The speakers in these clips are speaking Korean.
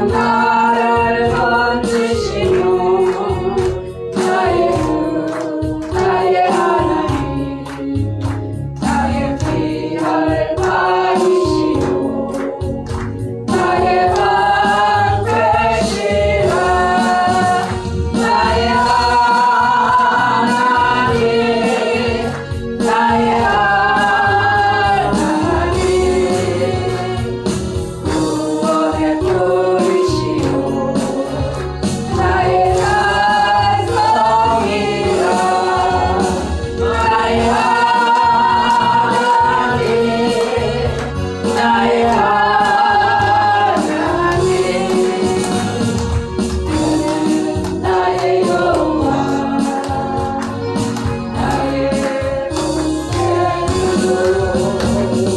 나를 건지시며 나의 하나님 나의 피를 받으시고 나의 방 되시라 나의 하나님 나의 하나님 구원의 뿌리시오 나의 찬송이라 나의 하나님 나의 하나님 나의 여호와 나의 구세주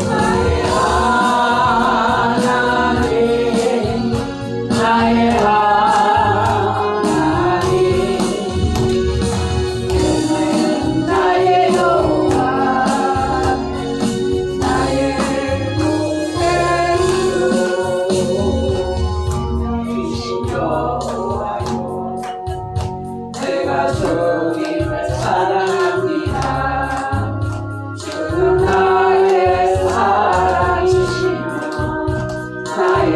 나의 하나님 나의 하나님 나의 여호와 나의 구세주 여호와여 내가 주님을 사랑합니다 주는 나의 사랑이시며 나의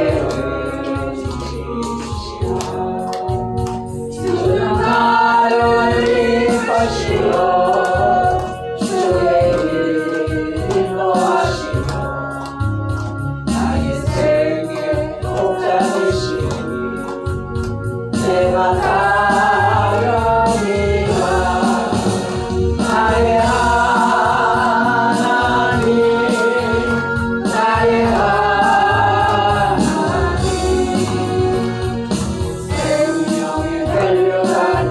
의지시며 주는 나를 이끄시어 주의 일로 하시며 나의 생의 목자되시니 내가 따르리라 나의 하나님 나의 하나님 생명이 달려가는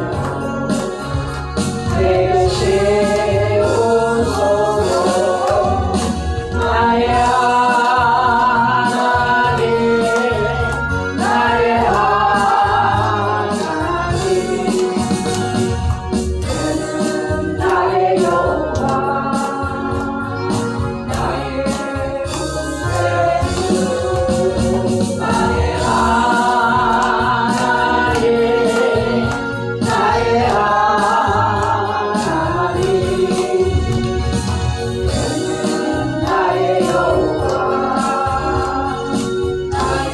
내게 세우소서 나의 하나님 나의 하나님 나의 여호와 나의 구세주 나의 하나님 나의 하나님 나의 여호와 나의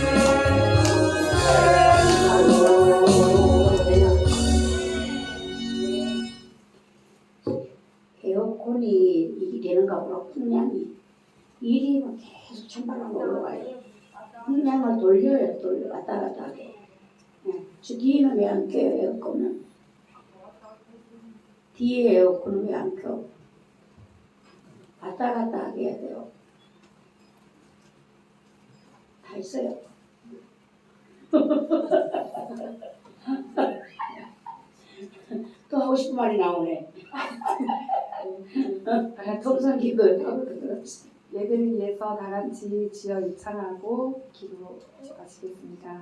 구세주 에어컨이 일이 되는가 보다. 풍량이 일이 막 계속 찬바람 올라가요. 풍량을 돌려요. 왔다 갔다 하게. 뒤에는 왜 안 켜요? 에어컨은 뒤에 에어컨은 왜 안 켜? 왔다 갔다 하게 해야 돼요. 다 있어요. 또 하고 싶은 말이 나오네. 통성기도 하고 그러지. 예배를 위해서 다 같이 주여 입창하고 기도 마치겠습니다.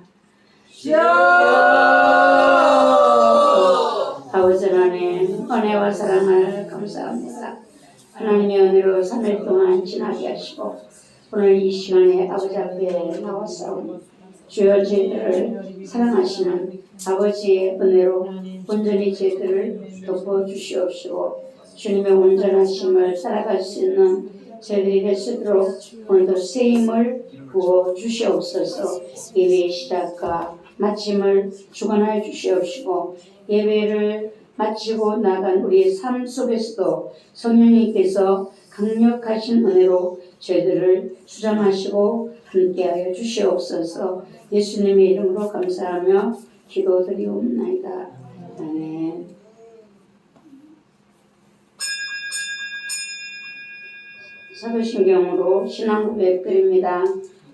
아버지 하나님 은혜와 사랑을 감사합니다. 하나님의 은혜로 3일 동안 지나게 하시고 오늘 이 시간에 아버지 앞에 나왔사오니 주여 저희들을 사랑하시는 아버지의 은혜로 온전히 저희들을 덮어주시옵시고 주님의 온전하심을 살아갈 수 있는 저희들이 될 수 있도록 오늘도 쓰임을 부어주시옵소서. 예배의 시작과 마침을 주관하여 주시옵시고 예배를 마치고 나간 우리의 삶 속에서도 성령님께서 강력하신 은혜로 저희들을 수장하시고 함께하여 주시옵소서. 예수님의 이름으로 감사하며 기도드리옵나이다. 아멘. 사도신경으로 신앙 고백드립니다.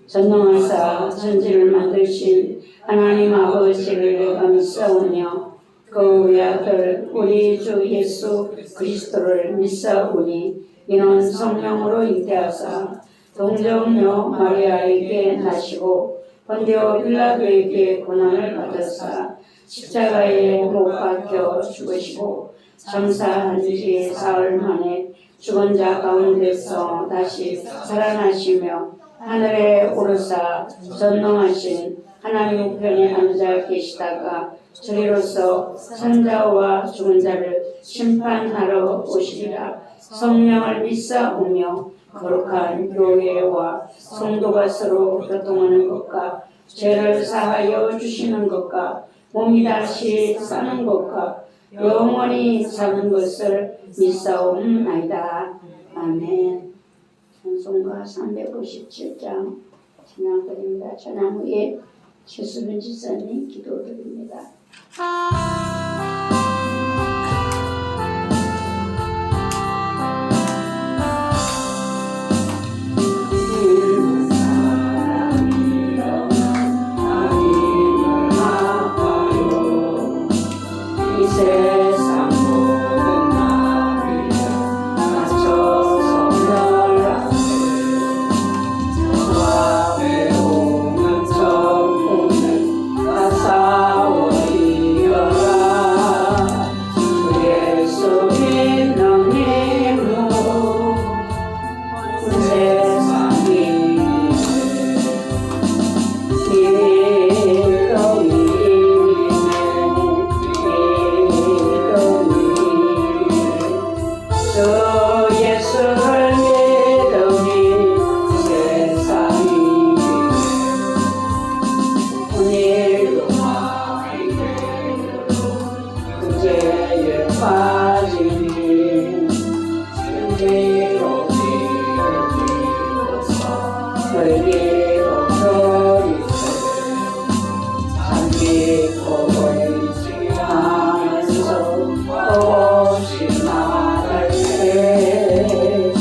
전능하사 천지를 만드신 하나님 아버지를 감사하며 그 외아들 우리 주 예수 그리스도를 믿사오니 이는 성령으로 잉태하사 동정녀 마리아에게 나시고 본디오 빌라도에게 고난을 받으사 십자가에 못 박혀 죽으시고 장사한 지 사흘 만에 죽은 자 가운데서 다시 살아나시며 하늘에 오르사 전능하신 하나님 우편에 앉아 계시다가 저리로서 산자와 죽은 자를 심판하러 오시리라. 성령을 믿사오며 거룩한 교회와 성도가 서로 교통하는 것과 죄를 사하여 주시는 것과 몸이 다시 사는 것과 영원히 사는 것을 믿사옵나이다. 아멘. 찬송가 357장 찬양드립니다. 찬양 후에 최수빈 지사님 기도드립니다. 세상 모든 나를 맞춰서 멸하세. 저와 배우는 정오는 다 싸워이어라. 주 예수 믿는 힘으로 온 세상이 주 예수를 믿으니 세상이 오늘도 죄에 빠지니 죄로 비로소 걸리고 버리세. 잠기고 버리지 않으면서 없이 말할 때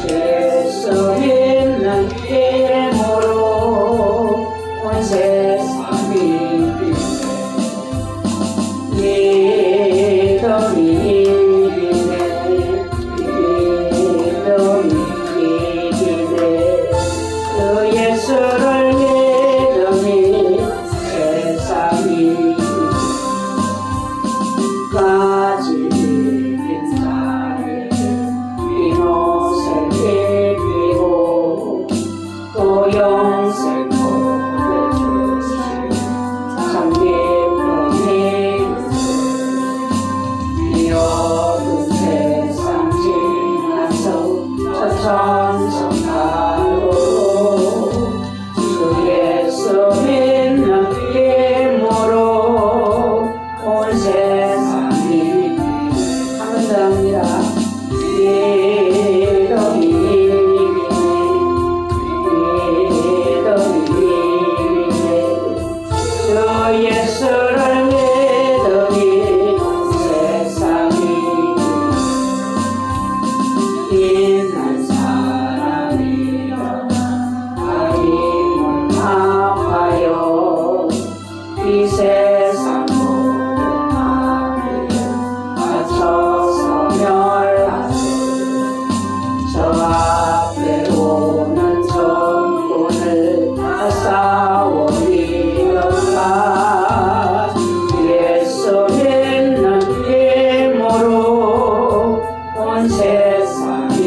예수 믿는 힘으로 온 세상이 그 예수를 믿으니 세상이 까지 빈자를 빈 옷을 입히고 또 영생복을 주시니 참 기쁨이 이 어두운 세상 지나서 저 천성가로 주 예수 믿는 힘으로 온 세상이 감사합니다. 주 예수를 믿으니 세상이 빛난 사람이 아임은 아파요. 이 세상 모든 나를 맞춰서 멸하세. 저 앞에 오는 적군을 다 싸워이어라. 예수 믿는 힘으로 온 세상이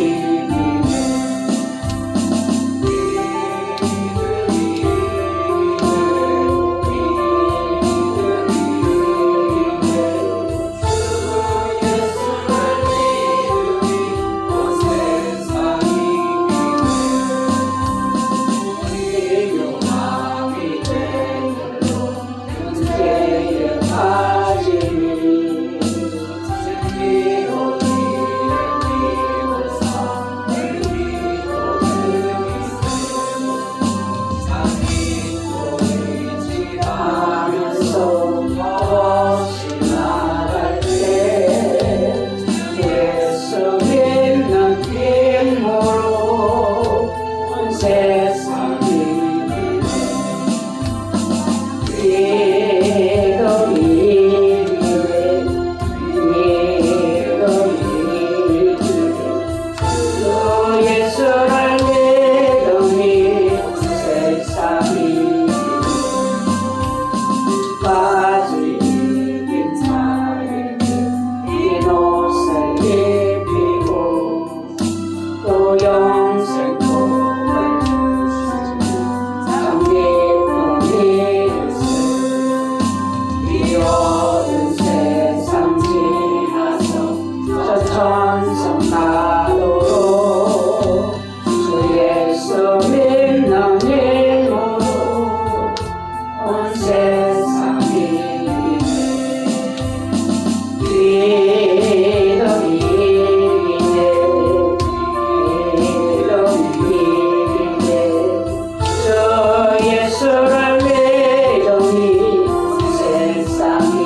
온 세상이 믿음이 주 예수를 믿음이 세상이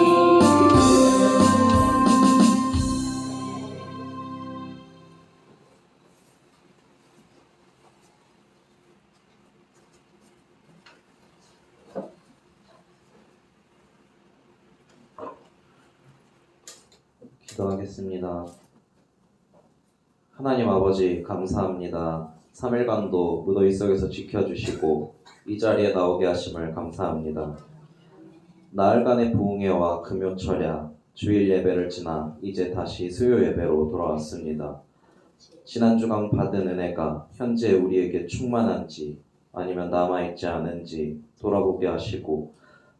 기도하겠습니다. 하나님 아버지 감사합니다. 3일간도 무더위 속에서 지켜주시고 이 자리에 나오게 하심을 감사합니다. 나흘간의 부흥회와 금요철야 주일 예배를 지나 이제 다시 수요 예배로 돌아왔습니다. 지난 주간 받은 은혜가 현재 우리에게 충만한지 아니면 남아있지 않은지 돌아보게 하시고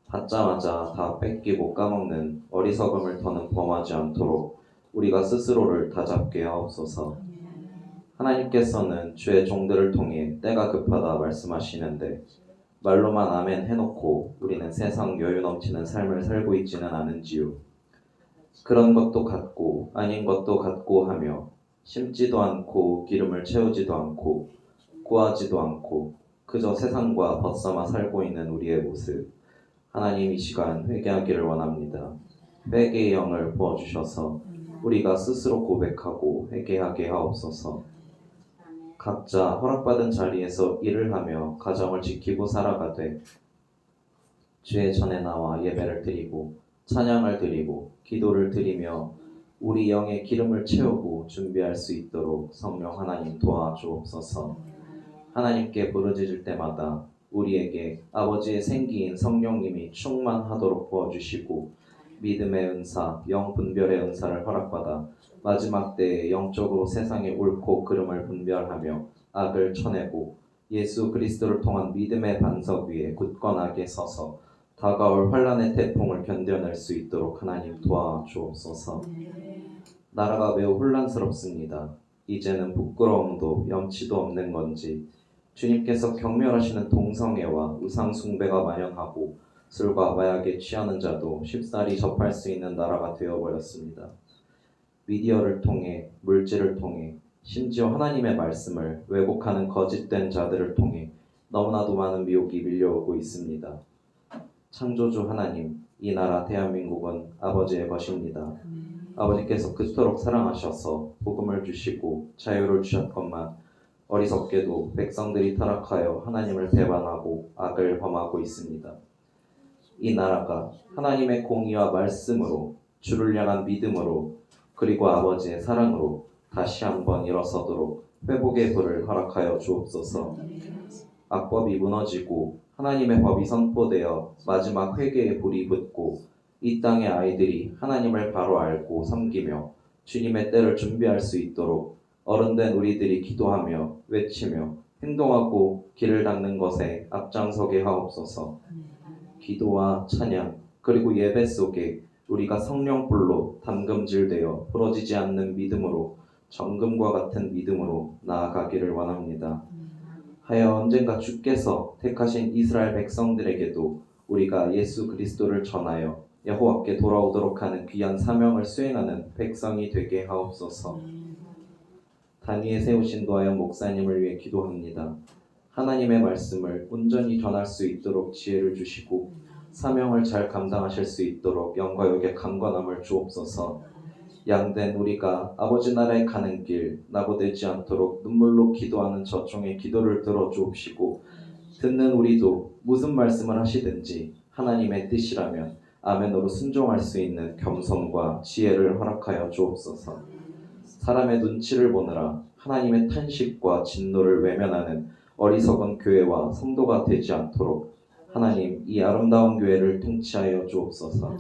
받자마자 다 뺏기고 까먹는 어리석음을 더는 범하지 않도록 우리가 스스로를 다잡게 하옵소서. 하나님께서는 주의 종들을 통해 때가 급하다 말씀하시는데 말로만 아멘 해놓고 우리는 세상 여유 넘치는 삶을 살고 있지는 않은지요. 그런 것도 같고 아닌 것도 같고 하며 심지도 않고 기름을 채우지도 않고 구하지도 않고 그저 세상과 벗삼아 살고 있는 우리의 모습, 하나님 이 시간 회개하기를 원합니다. 회개의 영을 부어주셔서 우리가 스스로 고백하고 회개하게 하옵소서. 각자 허락받은 자리에서 일을 하며 가정을 지키고 살아가되 주의 전에 나와 예배를 드리고 찬양을 드리고 기도를 드리며 우리 영의 기름을 채우고 준비할 수 있도록 성령 하나님 도와주옵소서. 하나님께 부르짖을 때마다 우리에게 아버지의 생기인 성령님이 충만하도록 부어주시고 믿음의 은사, 영 분별의 은사를 허락받아 마지막 때에 영적으로 세상의 옳고 그름을 분별하며 악을 쳐내고 예수 그리스도를 통한 믿음의 반석 위에 굳건하게 서서 다가올 환란의 태풍을 견뎌낼 수 있도록 하나님 도와주옵소서. 나라가 매우 혼란스럽습니다. 이제는 부끄러움도 염치도 없는 건지 주님께서 경멸하시는 동성애와 우상 숭배가 만연하고 술과 마약에 취하는 자도 쉽사리 접할 수 있는 나라가 되어버렸습니다. 미디어를 통해, 물질을 통해, 심지어 하나님의 말씀을 왜곡하는 거짓된 자들을 통해 너무나도 많은 미혹이 밀려오고 있습니다. 창조주 하나님, 이 나라 대한민국은 아버지의 것입니다. 아버지께서 그토록 사랑하셔서 복음을 주시고 자유를 주셨건만 어리석게도 백성들이 타락하여 하나님을 배반하고 악을 범하고 있습니다. 이 나라가 하나님의 공의와 말씀으로 주를 향한 믿음으로 그리고 아버지의 사랑으로 다시 한번 일어서도록 회복의 불을 허락하여 주옵소서. 악법이 무너지고 하나님의 법이 선포되어 마지막 회개의 불이 붙고 이 땅의 아이들이 하나님을 바로 알고 섬기며 주님의 때를 준비할 수 있도록 어른된 우리들이 기도하며 외치며 행동하고 길을 닦는 것에 앞장서게 하옵소서. 기도와 찬양 그리고 예배 속에 우리가 성령불로 담금질되어 부러지지 않는 믿음으로 정금과 같은 믿음으로 나아가기를 원합니다. 하여 언젠가 주께서 택하신 이스라엘 백성들에게도 우리가 예수 그리스도를 전하여 여호와께 돌아오도록 하는 귀한 사명을 수행하는 백성이 되게 하옵소서. 단위에 세우신 노아연 목사님을 위해 기도합니다. 하나님의 말씀을 온전히 전할 수 있도록 지혜를 주시고 사명을 잘 감당하실 수 있도록 영과 육의 강건함을 주옵소서. 양된 우리가 아버지 나라에 가는 길 낙오되지 않도록 눈물로 기도하는 저종의 기도를 들어주옵시고 듣는 우리도 무슨 말씀을 하시든지 하나님의 뜻이라면 아멘으로 순종할 수 있는 겸손과 지혜를 허락하여 주옵소서. 사람의 눈치를 보느라 하나님의 탄식과 진노를 외면하는 어리석은 교회와 성도가 되지 않도록 하나님 이 아름다운 교회를 통치하여 주옵소서.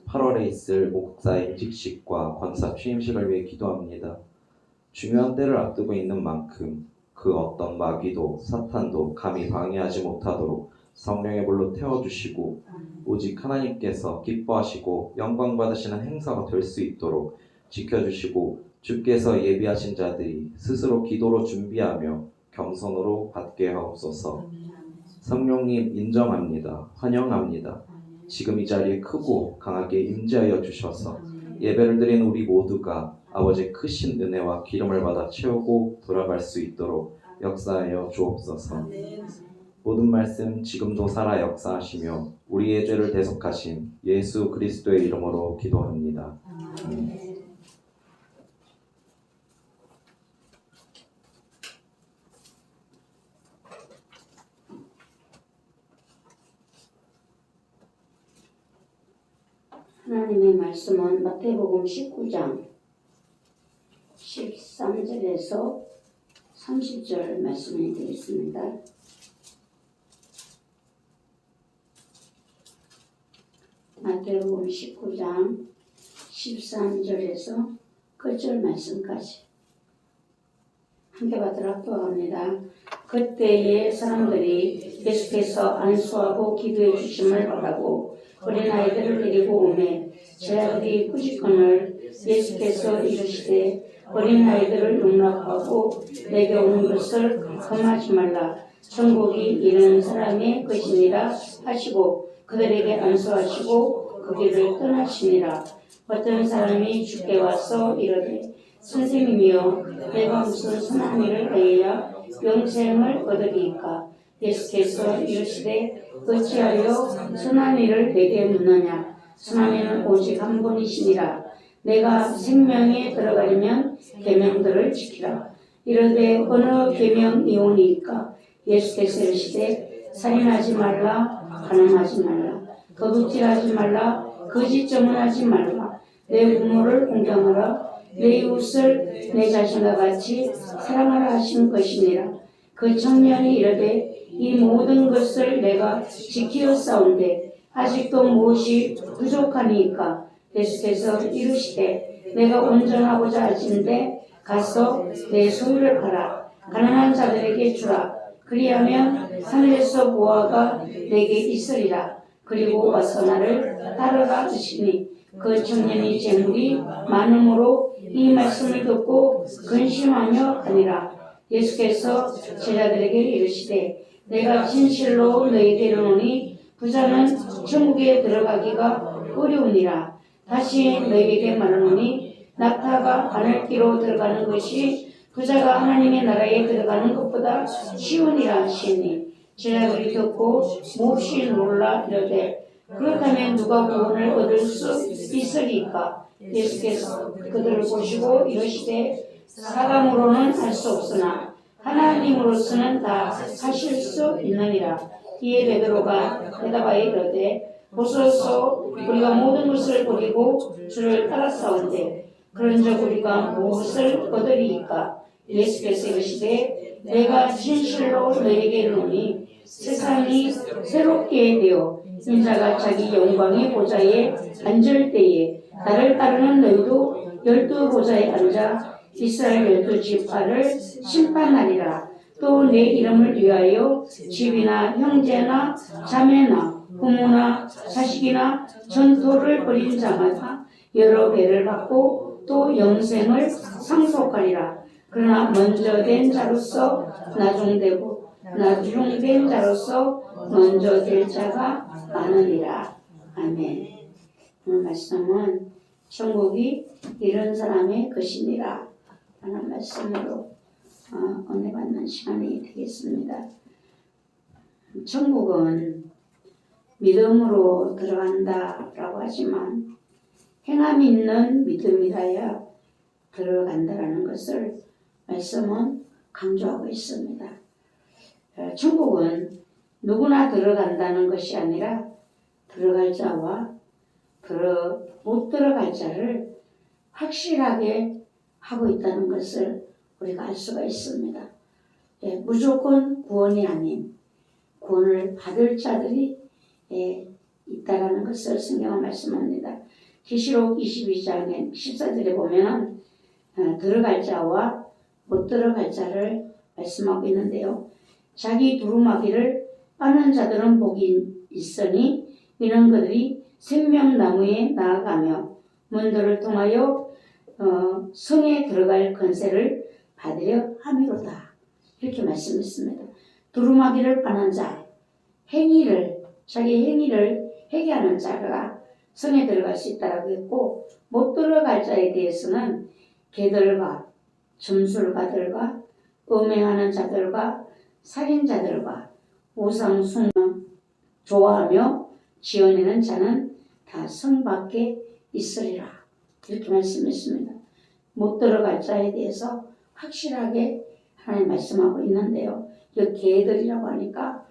8월에 있을 목사 임직식과 권사 취임식을 위해 기도합니다. 중요한 때를 앞두고 있는 만큼 그 어떤 마귀도 사탄도 감히 방해하지 못하도록 성령의 불로 태워주시고 오직 하나님께서 기뻐하시고 영광 받으시는 행사가 될 수 있도록 지켜주시고 주께서 예비하신 자들이 스스로 기도로 준비하며 겸손으로 받게 하옵소서. 성령님 인정합니다. 환영합니다. 지금 이 자리에 크고 강하게 임재하여 주셔서 예배를 드린 우리 모두가 아버지의 크신 은혜와 기름을 받아 채우고 돌아갈 수 있도록 역사하여 주옵소서. 모든 말씀 지금도 살아 역사하시며 우리의 죄를 대속하신 예수 그리스도의 이름으로 기도합니다. 아멘. 하나님의 말씀은 마태복음 19장 13절에서 30절 말씀이 되겠습니다. 마태복음 19장 13절에서 끝절 말씀까지 함께 받도록 기도합니다. 그때에 사람들이 계속해서 안수하고 기도해 주심을 바라고 어린아이들을 데리고 오매 제자들이 꾸짖거늘 예수께서 이르시되 어린아이들을 용납하고 내게 오는 것을 금하지 말라. 천국이 이런 사람의 것이니라 하시고 그들에게 안수하시고 그 길을 떠나시니라. 어떤 사람이 주께 와서 이르되 선생님이여 내가 무슨 선한 일을 하여야 영생을 얻으리이까. 예수께서 이르시되 어찌하여 선한 일을 내게 묻느냐. 선한 이는 오직 한 분이시니라. 내가 생명에 들어가려면 계명들을 지키라. 이르되 어느 계명이오니이까. 예수께서 이르시되 살인하지 말라, 간음하지 말라, 도둑질하지 말라, 거짓 증언하지 말라, 내 부모를 공경하라, 내 이웃을 내 자신과 같이 사랑하라 하신 것이니라. 그 청년이 이르되 이 모든 것을 내가 지키었사온데 아직도 무엇이 부족하니까. 예수께서 이르시되 내가 온전하고자 하신데 가서 내 소유를 팔아 가난한 자들에게 주라. 그리하면 하늘에서 보화가 내게 있으리라. 그리고 와서 나를 따르라 하시니 그 청년이 재물이 많음으로 이 말씀을 듣고 근심하며 가니라. 예수께서 제자들에게 이르시되 내가 진실로 너희에게 이르노니 부자는 천국에 들어가기가 어려우니라. 다시 너희에게 말하노니 낙타가 바늘기로 들어가는 것이 부자가 하나님의 나라에 들어가는 것보다 쉬우니라 하시니 제자들이 듣고 몹시 놀라 이르되 그렇다면 누가 구원을 얻을 수 있으리까. 예수께서 그들을 보시고 이르시되 사람으로는 할 수 없으나 하나님으로서는 다 하실 수 있느니라. 이에 베드로가 대답하여 이르되 보소서 우리가 모든 것을 버리고 주를 따랐사온데 그런즉 우리가 무엇을 얻으리이까. 예수께서 이르시되 내가 진실로 너희에게 이르노니 세상이 새롭게 되어 인자가 자기 영광의 보좌에 앉을 때에 나를 따르는 너희도 12보좌에 앉아 이스라엘 12지파를 심판하리라. 또 내 이름을 위하여 집이나 형제나 자매나 부모나 자식이나 전토를 벌인 자마다 여러 배를 받고 또 영생을 상속하리라. 그러나 먼저 된 자로서 나중되고 나중된 자로서 먼저 될 자가 많으리라. 아멘. 오늘 말씀은 천국이 이런 사람의 것이니라 하는 말씀으로 은혜 받는 시간이 되겠습니다. 천국은 믿음으로 들어간다라고 하지만 행함 있는 믿음이라야 들어간다라는 것을 말씀은 강조하고 있습니다. 천국은 누구나 들어간다는 것이 아니라 들어갈 자와 못 들어갈 자를 확실하게 하고 있다는 것을 우리가 알 수가 있습니다. 무조건 구원이 아닌 구원을 받을 자들이 있다라는 것을 성경은 말씀합니다. 계시록 22장의 14절에 보면 들어갈 자와 못 들어갈 자를 말씀하고 있는데요. 자기 두루마기를 빠는 자들은 복이 있으니 이는 그들이 생명나무에 나아가며 문들을 통하여 성에 들어갈 권세를 받으려 함이로다. 이렇게 말씀했습니다. 두루마기를 빠는 자, 자기 행위를 회개하는 자가 성에 들어갈 수 있다라고 했고, 못 들어갈 자에 대해서는 개들과 점술가들과 음행하는 자들과 살인자들과 우상 숭 좋아하며 지어내는 자는 다 성 밖에 있으리라. 이렇게 말씀했습니다. 못 들어갈 자에 대해서 확실하게 하나님 말씀하고 있는데요. 이 개들이라고 하니까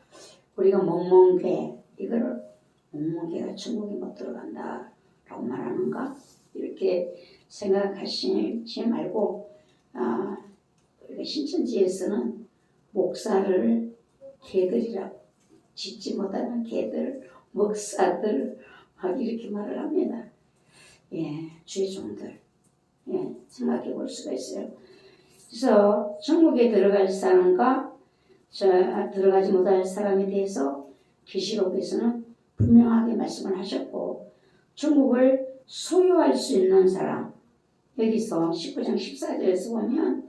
우리가 멍멍개, 이거를 멍멍개가 천국에 못 들어간다 라고 말하는가? 이렇게 생각하시지 말고, 우리가 신천지에서는 목사를 개들이라고, 짖지 못하는 개들, 목사들 막 이렇게 말을 합니다. 주의 종들. 생각해 볼 수가 있어요. 그래서 천국에 들어갈 사람과 들어가지 못할 사람에 대해서 계시록에서는 분명하게 말씀을 하셨고, 천국을 소유할 수 있는 사람, 여기서 19장 14절에서 보면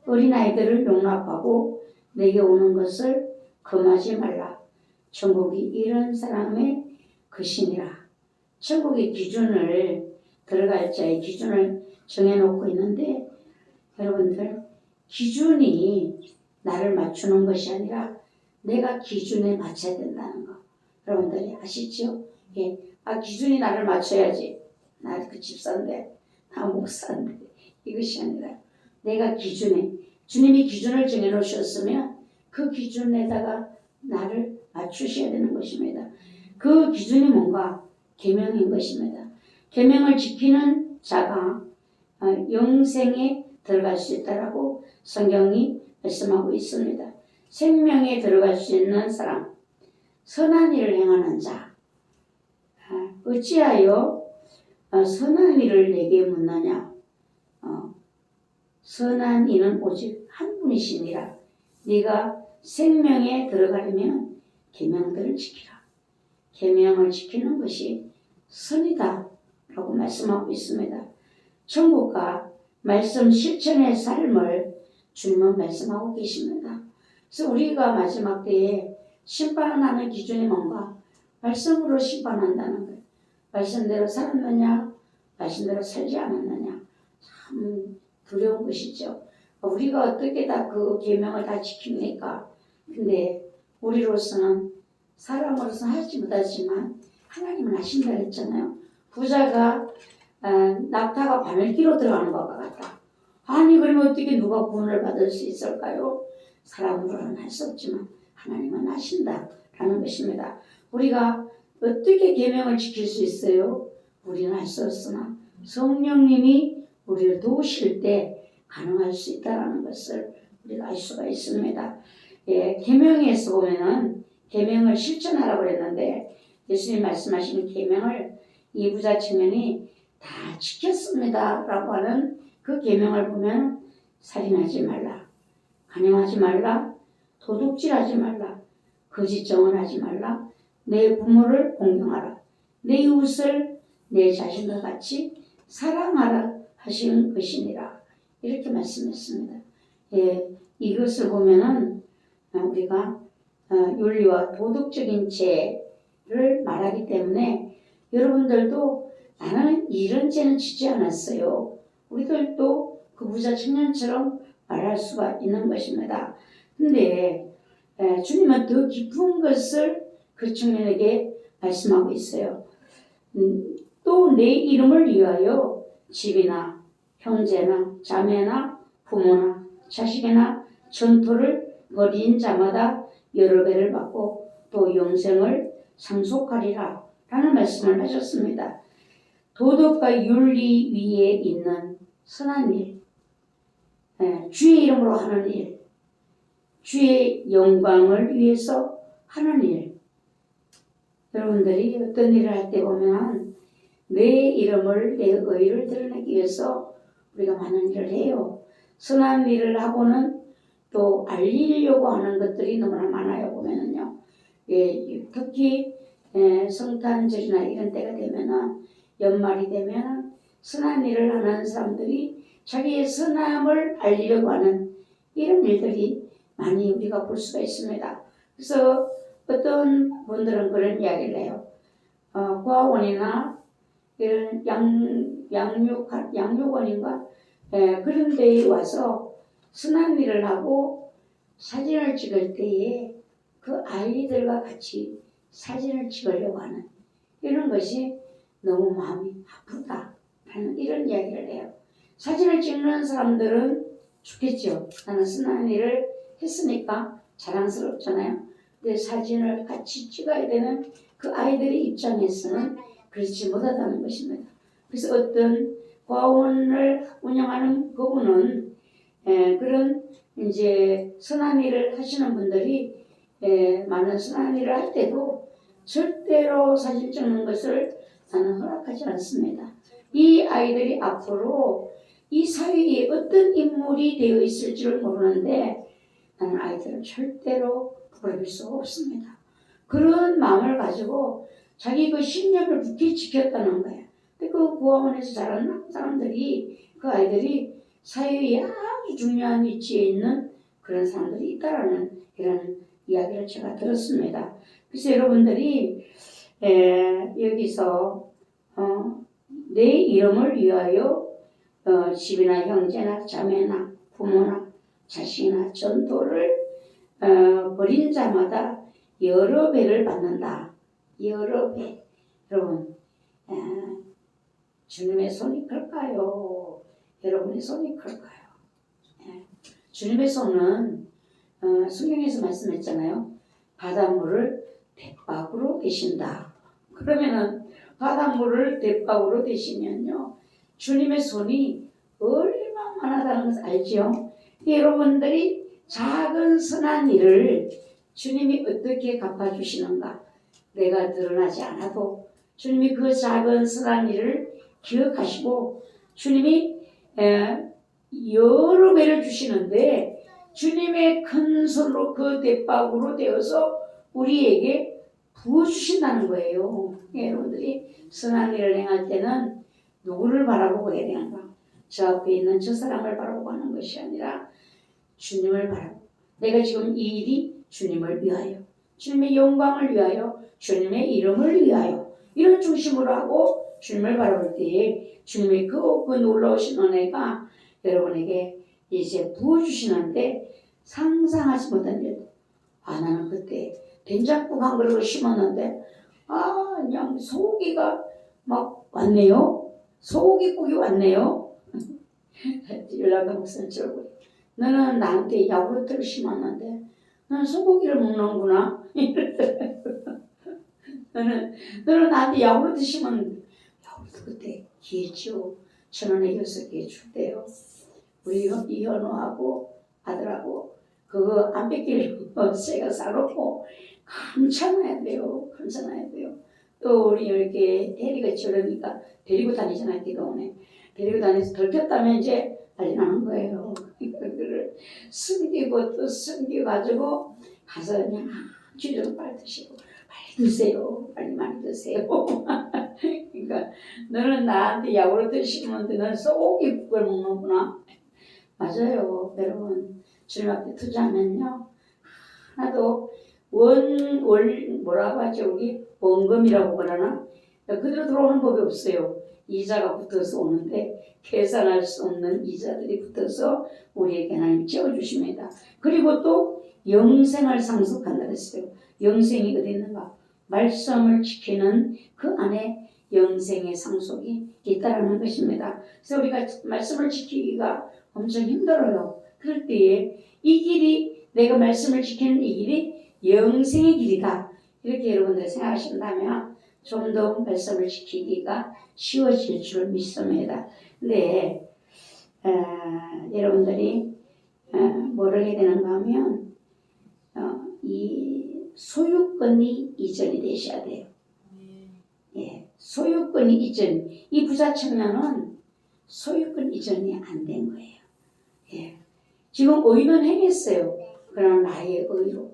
어린아이들을 용납하고 내게 오는 것을 금하지 말라. 천국이 이런 사람의 것이니라. 천국의 기준을, 들어갈 자의 기준을 정해놓고 있는데, 여러분들, 기준이 나를 맞추는 것이 아니라 내가 기준에 맞춰야 된다는 거 여러분들이 아시죠? 기준이 나를 맞춰야지. 나 그 집사인데, 나 목사인데, 이것이 아니라 내가 기준에, 주님이 기준을 정해놓으셨으면 그 기준에다가 나를 맞추셔야 되는 것입니다. 그 기준이 뭔가? 계명인 것입니다. 계명을 지키는 자가 영생에 들어갈 수 있다라고 성경이 말씀하고 있습니다. 생명에 들어갈 수 있는 사람, 선한 일을 행하는 자. 어찌하여 선한 일을 내게 묻느냐? 선한 이는 오직 한 분이시니라. 네가 생명에 들어가려면 계명들을 지키라. 계명을 지키는 것이 선이다 라고 말씀하고 있습니다. 천국과 말씀 실천의 삶을 주님은 말씀하고 계십니다. 그래서 우리가 마지막 때에 심판하는 기준이 뭔가? 말씀으로 심판한다는 거예요. 말씀대로 살았느냐, 말씀대로 살지 않았느냐. 참 두려운 것이죠. 우리가 어떻게 다 그 계명을 다 지킵니까? 근데 우리로서는, 사람으로서는 하지 못하지만 하나님은 하신다 했잖아요. 부자가 낙타가 바늘기로 들어가는 것과 같다. 아니 그러면 어떻게 누가 구원을 받을 수 있을까요? 사람으로는 할 수 없지만 하나님은 하신다라는 것입니다. 우리가 어떻게 계명을 지킬 수 있어요? 우리는 할 수 없으나 성령님이 우리를 도우실 때 가능할 수 있다는 것을 우리가 알 수가 있습니다. 계명에서 보면은 계명을 실천하라고 그랬는데, 예수님 말씀하시는 계명을 이 부자 청년이 다 지켰습니다 라고 하는 그 계명을 보면, 살인하지 말라, 간음하지 말라, 도둑질하지 말라, 거짓 증언하지 말라, 내 부모를 공경하라, 내 이웃을 내 자신과 같이 사랑하라 하신 것이니라. 이렇게 말씀했습니다. 이것을 보면은 우리가 윤리와 도덕적인 죄를 말하기 때문에, 여러분들도 나는 이런 죄는 짓지 않았어요, 우리들도 그 부자 청년처럼 말할 수가 있는 것입니다. 근데 주님은 더 깊은 것을 그 청년에게 말씀하고 있어요. 또 내 이름을 위하여 집이나 형제나 자매나 부모나 자식이나 전토를 벌인 자마다 여러 배를 받고 또 영생을 상속하리라 라는 말씀을 하셨습니다. 도덕과 윤리 위에 있는 선한 일, 주의 이름으로 하는 일, 주의 영광을 위해서 하는 일. 여러분들이 어떤 일을 할 때 보면 내 이름을, 내 의를 드러내기 위해서 우리가 많은 일을 해요. 선한 일을 하고는 또 알리려고 하는 것들이 너무나 많아요. 보면은요. 특히 성탄절이나 이런 때가 되면은, 연말이 되면은 선한 일을 하는 사람들이 자기의 선함을 알리려고 하는 이런 일들이 많이 우리가 볼 수가 있습니다. 그래서 어떤 분들은 그런 이야기를 해요. 고아원이나 이런 양육원인가 그런 데에 와서 순한 일을 하고 사진을 찍을 때에 그 아이들과 같이 사진을 찍으려고 하는 이런 것이 너무 마음이 아프다 하는 이런 이야기를 해요. 사진을 찍는 사람들은 좋겠죠. 나는 순한 일을 했으니까 자랑스럽잖아요. 근데 사진을 같이 찍어야 되는 그 아이들의 입장에서는 그렇지 못하다는 것입니다. 그래서 어떤 고아원을 운영하는 그분은 그런 이제 선한 일을 하시는 분들이 많은 선한 일을 할 때도 절대로 사진 찍는 것을 나는 허락하지 않습니다. 이 아이들이 앞으로 이 사회에 어떤 인물이 되어 있을지를 모르는데 나는 아이들을 절대로 부러울 수가 없습니다. 그런 마음을 가지고 자기 그 신념을 굳게 지켰다는 거예요. 근데 그 고아원에서 자란 사람들이 그 아이들이 사회에 아주 중요한 위치에 있는 그런 사람들이 있다라는 이런 이야기를 제가 들었습니다. 그래서 여러분들이 여기서 내 이름을 위하여 집이나 형제나 자매나 부모나 자식이나 전토를 벌인 자마다 여러 배를 받는다. 여러 배. 여러분 주님의 손이 클까요? 여러분의 손이 클까요? 주님의 손은 성경에서 말씀했잖아요. 바닷물을 대박으로 대신다. 그러면은 바닷물을 대박으로 대시면요. 주님의 손이 얼마나 다는 것을 알죠? 여러분들이 작은 선한 일을 주님이 어떻게 갚아주시는가? 내가 드러나지 않아도 주님이 그 작은 선한 일을 기억하시고 주님이 여러 배를 주시는데 주님의 큰 손으로 그 대박으로 되어서 우리에게 부어주신다는 거예요. 여러분들이 선한 일을 행할 때는 누구를 바라보고 해야 되는가? 저 앞에 있는 저 사람을 바라보고 하는 것이 아니라 주님을 바라보고 내가 지금 이 일이 주님을 위하여 주님의 영광을 위하여 주님의 이름을 위하여 이런 중심으로 하고 주님을 바라볼 때에 주님의 그 놀라우신 은혜가 여러분에게 이제 부어주시는데 상상하지 못한 일. 나는 그때 된장국 한 그릇을 심었는데 그냥 소고기가 막 왔네요. 소고기국이 왔네요. 연락가 목사님 저러고 너는 나한테 야구르트를 심었는데 너는 소고기를 먹는구나. 너는 나한테 야구르트 심었는데 야구르트 그때 귀했죠. 1,000원에 6개 줄대요. 우리 이현우하고 아들하고 그거 안 뺏기려고 제가 사놓고 감춰놔야 돼요. 또 우리 이렇게 해리가 저러니까 데리고 다니잖아요. 기도원에 데리고 다니면서 들켰다면 이제 난리 나는 거예요. 그거를 숨기고 또 숨겨가지고 가서 그냥 쥐좀 빨리 드시고 빨리 드세요. 빨리 많이 드세요. 그러니까 너는 나한테 야구르트 심었는데 너는 소고기국을 먹는구나. 맞아요. 여러분 주님 앞에 투자하면요 하나도 뭐라고 하죠? 우리 원금이라고 그러나 그대로 들어오는 법이 없어요. 이자가 붙어서 오는데 계산할 수 없는 이자들이 붙어서 우리에게 하나님 채워주십니다. 그리고 또 영생을 상속한다 그랬어요. 영생이 어디 있는가? 말씀을 지키는 그 안에 영생의 상속이 있다라는 것입니다. 그래서 우리가 말씀을 지키기가 엄청 힘들어요. 그럴 때에 이 길이 내가 말씀을 지키는 이 길이 영생의 길이다. 이렇게 여러분들 생각하신다면 좀 더 말씀을 지키기가 쉬워질 줄 믿습니다. 근데 여러분들이 뭐를 해야 되는가 하면 이 소유권이 이전이 되셔야 돼요. 예, 소유권이 이전. 이 부자 청년은 소유권 이전이 안 된 거예요. 예, 지금 의는 행했어요. 그러나 나의 의로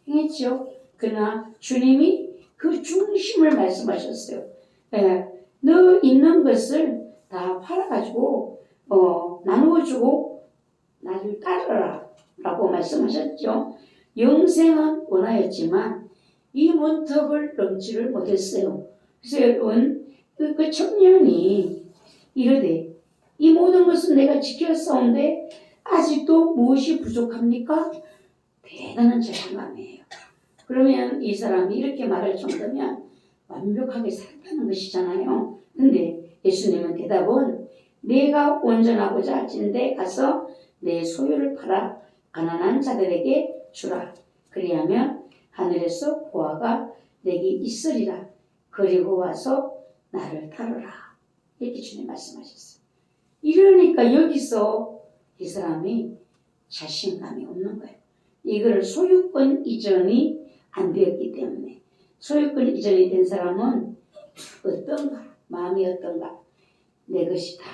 행했죠. 그러나 주님이 그 중심을 말씀하셨어요. 너 있는 것을 다 팔아가지고 나누어주고 나를 따르라 라고 말씀하셨죠. 영생은 원하였지만 이 문턱을 넘지를 못했어요. 그래서 여러분 그 청년이 이르되 이 모든 것은 내가 지켰사온데 아직도 무엇이 부족합니까? 대단한 자신감이에요. 그러면 이 사람이 이렇게 말할 정도면 완벽하게 살았다는 것이잖아요. 근데 예수님은 대답은 내가 온전하고자 할진대 가서 내 소유를 팔아 가난한 자들에게 주라. 그리하면 하늘에서 보화가 내게 있으리라. 그리고 와서 나를 따르라. 이렇게 주님 말씀하셨어요. 이러니까 여기서 이 사람이 자신감이 없는 거예요. 이거를 소유권 이전이 안 되었기 때문에. 소유권 이전이 된 사람은 어떤가? 마음이 어떤가? 내 것이 다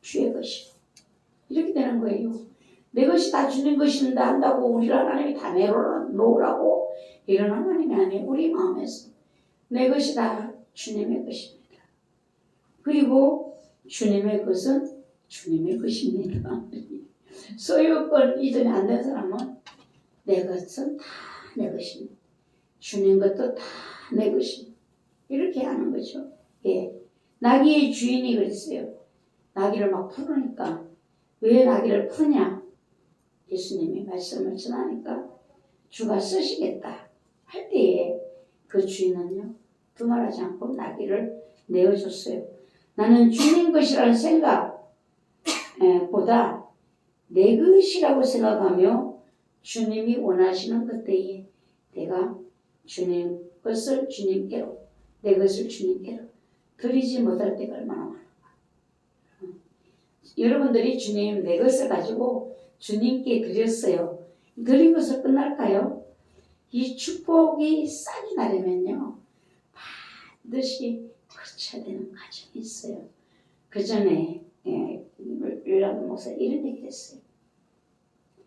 주의 것이고 이렇게 되는 거예요. 내 것이 다 주님 것인다 한다고 우리를 하나님이 다 내놓으라고 이런 하나님이 아니에요. 우리 마음에서 내 것이 다 주님의 것입니다. 그리고 주님의 것은 주님의 것입니다. 소유권 이전이 안 된 사람은 내 것은 다 내 것입니다. 주님 것도 다 내 것입니다. 이렇게 하는 거죠. 예. 나귀의 주인이 그랬어요. 나귀를 막 풀으니까 왜 나귀를 푸냐? 예수님이 말씀을 전하니까 주가 쓰시겠다 할 때에 그 주인은요 두말하지 않고 나귀를 내어줬어요. 나는 주님 것이라는 생각보다 내 것이라고 생각하며 주님이 원하시는 그때에 내가 주님 것을 주님께로 내 것을 주님께로 드리지 못할 때가 얼마나 많은가. 여러분들이 주님 내 것을 가지고 주님께 드렸어요. 드린 것을 끝날까요? 이 축복이 싹이 나려면요 반드시 거쳐야 되는 과정이 있어요. 그 전에 율라도 목사 이런 얘기를 했어요.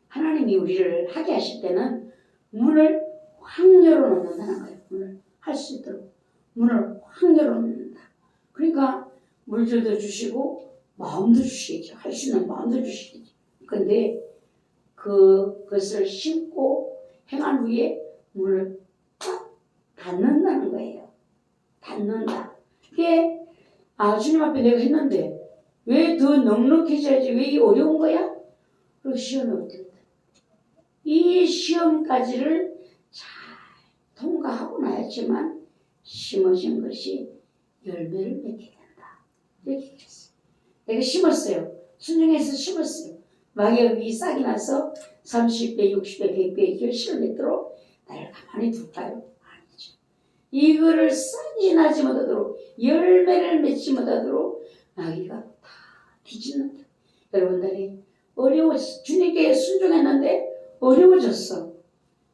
하나님이 우리를 하게 하실 때는 문을 확 열어놓는다는 거예요. 문을 할 수 있도록 문을 확 열어놓는다. 그러니까 물질도 주시고 마음도 주시겠죠. 할 수 있는 마음도 주시겠죠. 근데 그것을 심고 행한 후에 문을 딱 닫는다는 거예요. 닫는다. 그게 주님 앞에 내가 했는데 왜 더 넉넉해져야지 왜 이 어려운 거야? 그리고 시험이 올 때다. 이 시험까지를 잘 통과하고 나야지만 심어진 것이 열매를 맺게 된다. 이렇게 얘기했어요. 내가 심었어요. 순종해서 심었어요. 마귀가 싹이 나서 30배, 60배, 100배 결실을 맺도록 나를 가만히 둘까요? 아니죠. 이거를 싹이 나지 못하도록 열매를 맺지 못하도록 마귀가 다 뒤집는다. 여러분들이 어려워졌어. 주님께 순종했는데 어려워졌어.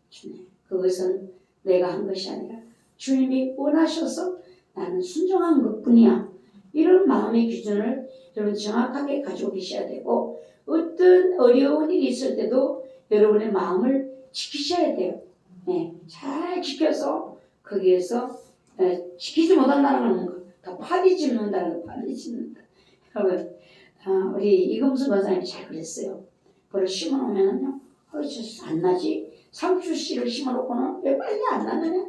주님, 그것은 내가 한 것이 아니라 주님이 원하셔서 나는 순종한 것뿐이야. 이런 마음의 기준을 여러분 정확하게 가지고 계셔야 되고 어떤 어려운 일이 있을 때도 여러분의 마음을 지키셔야 돼요. 네, 잘 지켜서 거기에서 지키지 못한다는 건 더 파디 짚는다는 거, 파디 짚는다. 여러분, 우리 이금수 권사님이 잘 그랬어요. 그걸 심어놓으면요, 안 나지? 상추씨를 심어놓고는 왜 빨리 안 나느냐?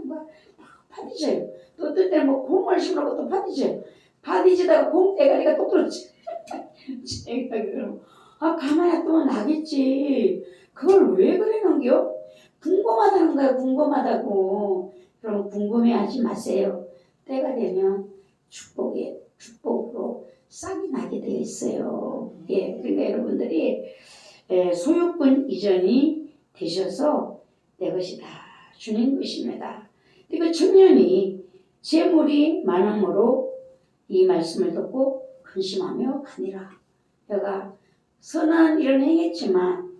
파디져요. 또 어떨 때는 뭐 콩을 심어놓고 또 파디져요. 파디지다가 콩 대가리가 또 떨어져. 제가 그럼 가만히 또 나겠지. 그걸 왜 그래 넘겨? 궁금하다는 거야. 궁금하다고. 그럼 궁금해하지 마세요. 때가 되면 축복으로 싹이 나게 되어 있어요. 예, 그러니까 여러분들이 소유권 이전이 되셔서 내 것이 다 주님 것입니다. 그 청년이 재물이 많음으로 이 말씀을 듣고 근심하며 가니라. 내가 선한 일은 행했지만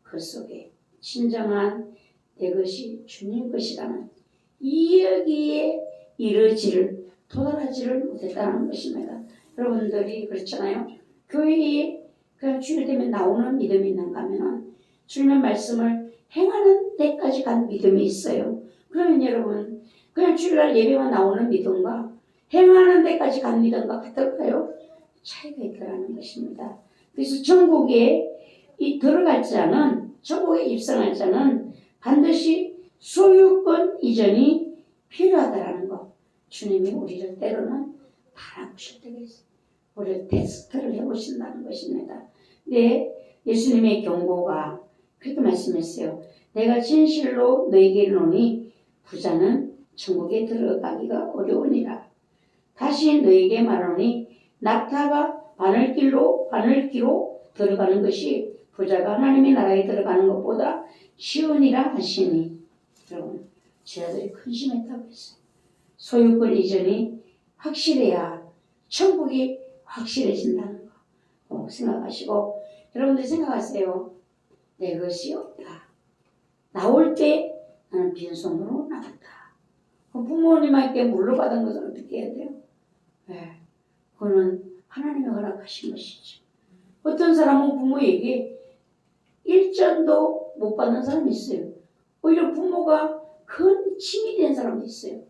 그 속에 진정한 내 것이 주님 것이라는 이야기에 도달하지를 못했다는 것입니다. 여러분들이 그렇잖아요. 교회에 그냥 주일 되면 나오는 믿음이 있는가 하면 주님의 말씀을 행하는 데까지 간 믿음이 있어요. 그러면 여러분 그냥 주일날 예배만 나오는 믿음과 행하는 데까지 간 믿음과 같을까요? 차이가 있다는 것입니다. 그래서 천국에 들어갈 자는 천국에 입성할 자는 반드시 소유권 이전이 필요하다라는 거. 주님이 우리를 때로는 바라보실 때가 있어요. 우리를 테스트를 해보신다는 것입니다. 근데 예수님의 경고가 그렇게 말씀했어요. 내가 진실로 너에게 이르노니 부자는 천국에 들어가기가 어려우니라. 다시 너에게 말하노니 낙타가 바늘기로 들어가는 것이 부자가 하나님의 나라에 들어가는 것보다 쉬우니라 하시니. 여러분, 제자들이 근심했다고 했어요. 소유권 이전이 확실해야 천국이 확실해진다는 거 생각하시고, 여러분들 생각하세요. 내 것이 없다. 나올 때 나는 빈손으로 나갔다. 그럼 부모님에게 물러받은 것은 어떻게 해야 돼요? 네, 그거는 하나님이 허락하신 것이죠. 어떤 사람은 부모에게 일전도 못 받는 사람이 있어요. 오히려 부모가 큰 힘이 된 사람도 있어요.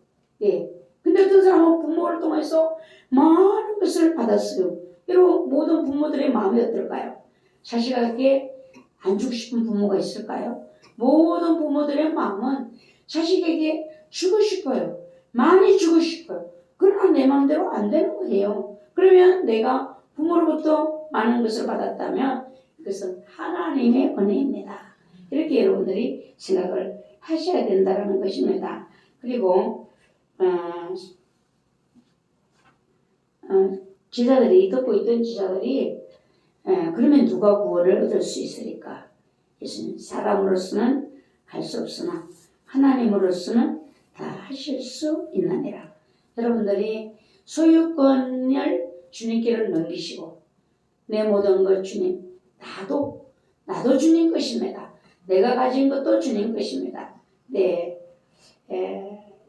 예. 근데 어떤 사람은 부모를 통해서 많은 것을 받았어요. 여러분, 모든 부모들의 마음이 어떨까요? 자식에게 안 주고 싶은 부모가 있을까요? 모든 부모들의 마음은 자식에게 주고 싶어요. 많이 주고 싶어요. 그러나 내 마음대로 안 되는 거예요. 그러면 내가 부모로부터 많은 것을 받았다면 그것은 하나님의 은혜입니다. 이렇게 여러분들이 생각을 하셔야 된다는 것입니다. 그리고 제자들이 듣고 있던 제자들이 그러면 누가 구원을 얻을 수 있으리까? 예수님, 사람으로서는 할 수 없으나 하나님으로서는 다 하실 수 있느니라. 여러분들이 소유권을 주님께로 넘기시고 내 모든 것 주님, 나도 주님 것입니다. 내가 가진 것도 주님 것입니다. 네,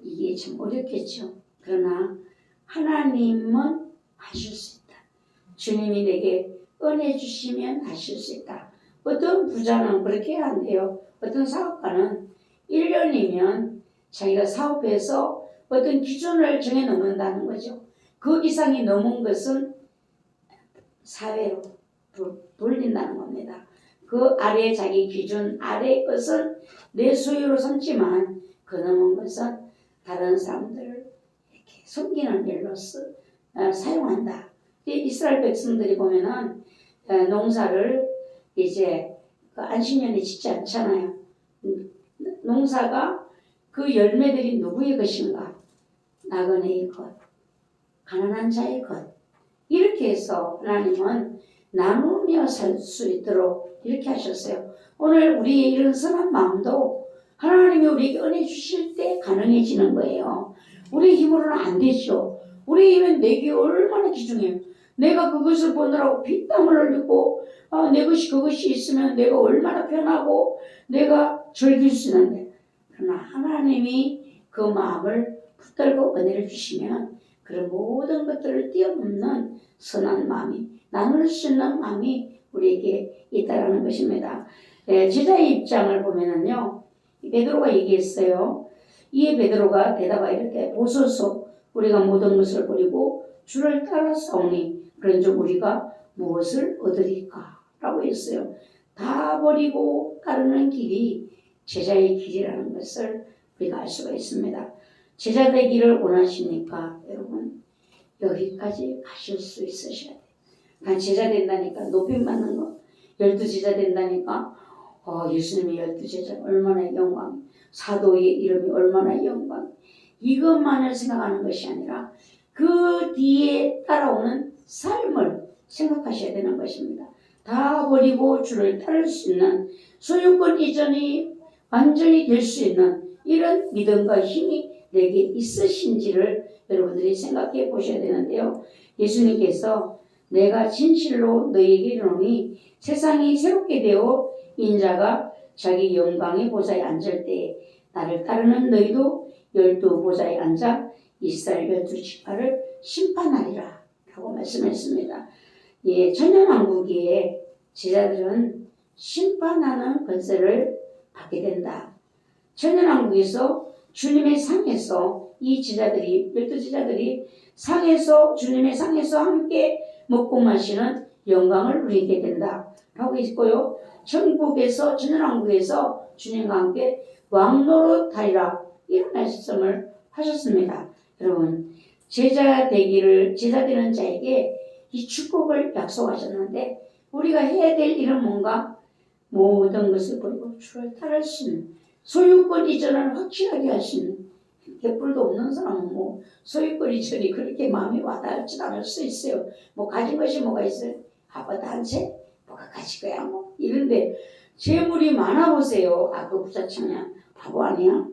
이게 참 어렵겠죠. 그러나 하나님은 하실 수 있다. 주님이 내게 은혜 주시면 하실 수 있다. 어떤 부자는 그렇게 안 돼요. 어떤 사업가는 1년이면 자기가 사업해서 어떤 기준을 정해 놓는다는 거죠. 그 이상이 넘은 것은 사회로 돌린다는 겁니다. 그 아래 자기 기준 아래 것은 내 소유로 삼지만 그 넘은 것은 다른 사람들을 이렇게 섬기는 일로서 사용한다. 이스라엘 백성들이 보면은 농사를 이제 그 안식년에 짓지 않잖아요. 농사가 그 열매들이 누구의 것인가? 나그네의 것, 가난한 자의 것. 이렇게 해서 하나님은 나누며 살 수 있도록 이렇게 하셨어요. 오늘 우리의 이런 선한 마음도 하나님이 우리에게 은혜 주실 때 가능해지는 거예요. 우리 힘으로는 안 되죠. 우리 힘은 내게 얼마나 귀중해요. 내가 그것을 보느라고 피땀을 흘리고 내 것이 그것이 있으면 내가 얼마나 편하고 내가 즐길 수 있는데, 그러나 하나님이 그 마음을 붙들고 은혜를 주시면 그런 모든 것들을 뛰어넘는 선한 마음이, 나눌 수 있는 마음이 우리에게 있다라는 것입니다. 제자의 입장을 보면은요, 베드로가 얘기했어요. 이에 베드로가 대답하여 이렇게 보소서, 우리가 모든 것을 버리고 주를 따라 싸우니 그런즉 우리가 무엇을 얻으리까? 라고 했어요. 다 버리고 따르는 길이 제자의 길이라는 것을 우리가 알 수가 있습니다. 제자 되기를 원하십니까? 여러분, 여기까지 가실 수 있으셔야 돼요. 난 제자 된다니까 높임 받는 거, 12제자 된다니까 예수님의 12제자 얼마나 영광, 사도의 이름이 얼마나 영광, 이것만을 생각하는 것이 아니라 그 뒤에 따라오는 삶을 생각하셔야 되는 것입니다. 다 버리고 주를 따를 수 있는, 소유권 이전이 완전히 될 수 있는 이런 믿음과 힘이 내게 있으신지를 여러분들이 생각해 보셔야 되는데요. 예수님께서 내가 진실로 너희에게 이르노니 세상이 새롭게 되어 인자가 자기 영광의 보좌에 앉을 때에 나를 따르는 너희도 12보좌에 앉아 이스라엘 12지파를 심판하리라 라고 말씀했습니다. 천년왕국의 제자들은 심판하는 권세를 받게 된다. 천년왕국에서 주님의 상에서 이 제자들이, 12제자들이 상에서, 주님의 상에서 함께 먹고 마시는 영광을 누리게 된다 라고 있고요. 천년왕국에서 주님과 함께 왕노릇하리라, 이런 말씀을 하셨습니다. 여러분, 제자 되는 자에게 이 축복을 약속하셨는데 우리가 해야 될 일은 뭔가? 모든 것을 버리고 주를 따르시는 소유권 이전을 확실하게 하시는 개뿔도 없는 사람은 뭐 소유권 이전이 그렇게 마음이 와닿지 않을 수 있어요. 뭐 가진 것이 뭐가 있어요? 아파트 한 채? 뭐가 가질 거야 뭐 이런데 재물이 많아 보세요. 아 그 부자 청년 바보 아니야?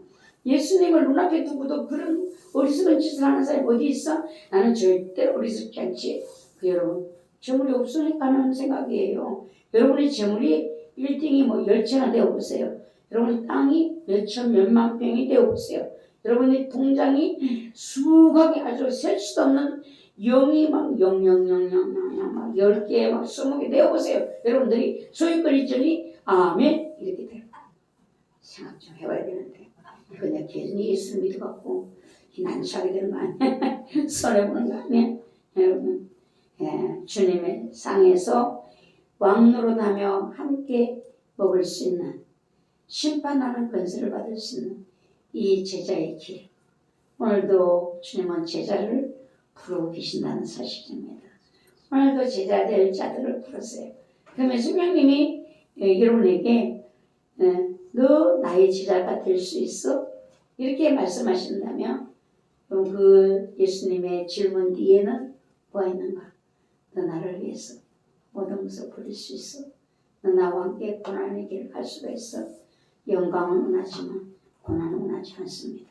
예수님을 눈앞에 두고도 그런 어리석은 짓을 하는 사람이 어디 있어? 나는 절대로 어리석지 않지. 여러분 재물이 없으니까 하는 생각이에요. 여러분의 재물이 1등이 뭐 10채나 되어보세요. 여러분의 땅이 몇천 몇만 평이 되어보세요. 여러분의 통장이 수백이 아주 셀 수도 없는 0이 막 00000 막 10개 막 20개 되어보세요. 여러분들이 소유권 이전이 아멘 이렇게 돼요. 생각 좀 해봐야 되는데 이거 내가 괜히 예수 믿어갖고 난처하게 되는 거 아니야? 손해보는 거 아니야? 여러분 주님의 상에서 왕노릇하며 함께 먹을 수 있는 심판하는 권세를 받을 수 있는 이 제자의 길. 오늘도 주님은 제자를 부르고 계신다는 사실입니다. 오늘도 제자 될 자들을 부르세요. 그러면 성령님이 여러분에게 너 나의 제자가 될 수 있어? 이렇게 말씀하신다면 그럼 그 예수님의 질문 뒤에는 뭐가 있는가? 너 나를 위해서 모든 것을 버릴 수 있어? 너 나와 함께 고난의 길을 갈 수가 있어? 영광은 원하지만 고난은 원하지 않습니다.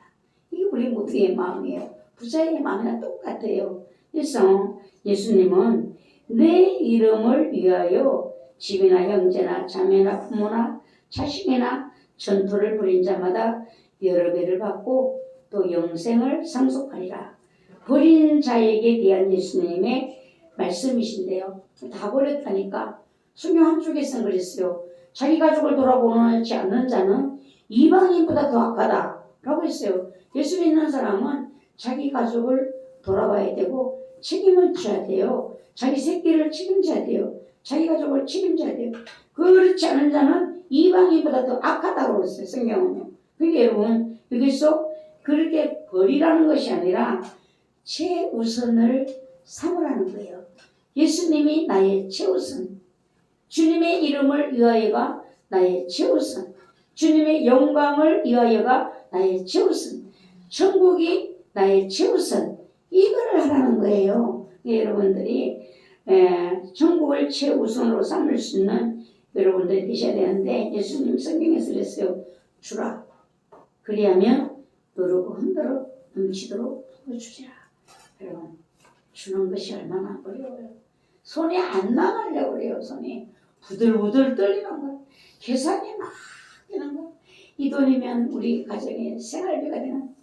이게 우리 모두의 마음이에요. 부자의 마음이랑 똑같아요. 그래서 예수님은 내 이름을 위하여 집이나 형제나 자매나 부모나 자식이나 전토를 벌인 자마다 여러 배를 받고 또 영생을 상속하리라. 버린 자에게 대한 예수님의 말씀이신데요. 다 버렸다니까. 성경 한쪽에서는 그랬어요. 자기 가족을 돌아보지 않는 자는 이방인보다 더 악하다 라고 했어요. 예수 믿는 사람은 자기 가족을 돌아봐야 되고 책임을 져야 돼요. 자기 새끼를 책임져야 돼요. 자기 가족을 책임져야 돼요. 그렇지 않은 자는 이방인보다 더 악하다고 그랬어요. 성경은요. 그러니까 여러분 여기서 그렇게 버리라는 것이 아니라 최우선을 삼으라는 거예요. 예수님이 나의 최우선, 주님의 이름을 위하여가 나의 최우선, 주님의 영광을 위하여가 나의 최우선, 천국이 나의 최우선, 이거를 하라는 거예요. 여러분들이 천국을 최우선으로 삼을 수 있는 여러분들이 되셔야 되는데 예수님 성경에서 그랬어요. 주라. 그리하면 누르고 흔들어 넘치도록 부어주리라. 여러분 주는 것이 얼마나 어려워요. 손이 안 나가려고 그래요. 손이 부들부들 떨리는 거. 계산이 막 되는 거. 이 돈이면 우리 가정의 생활비가 되는.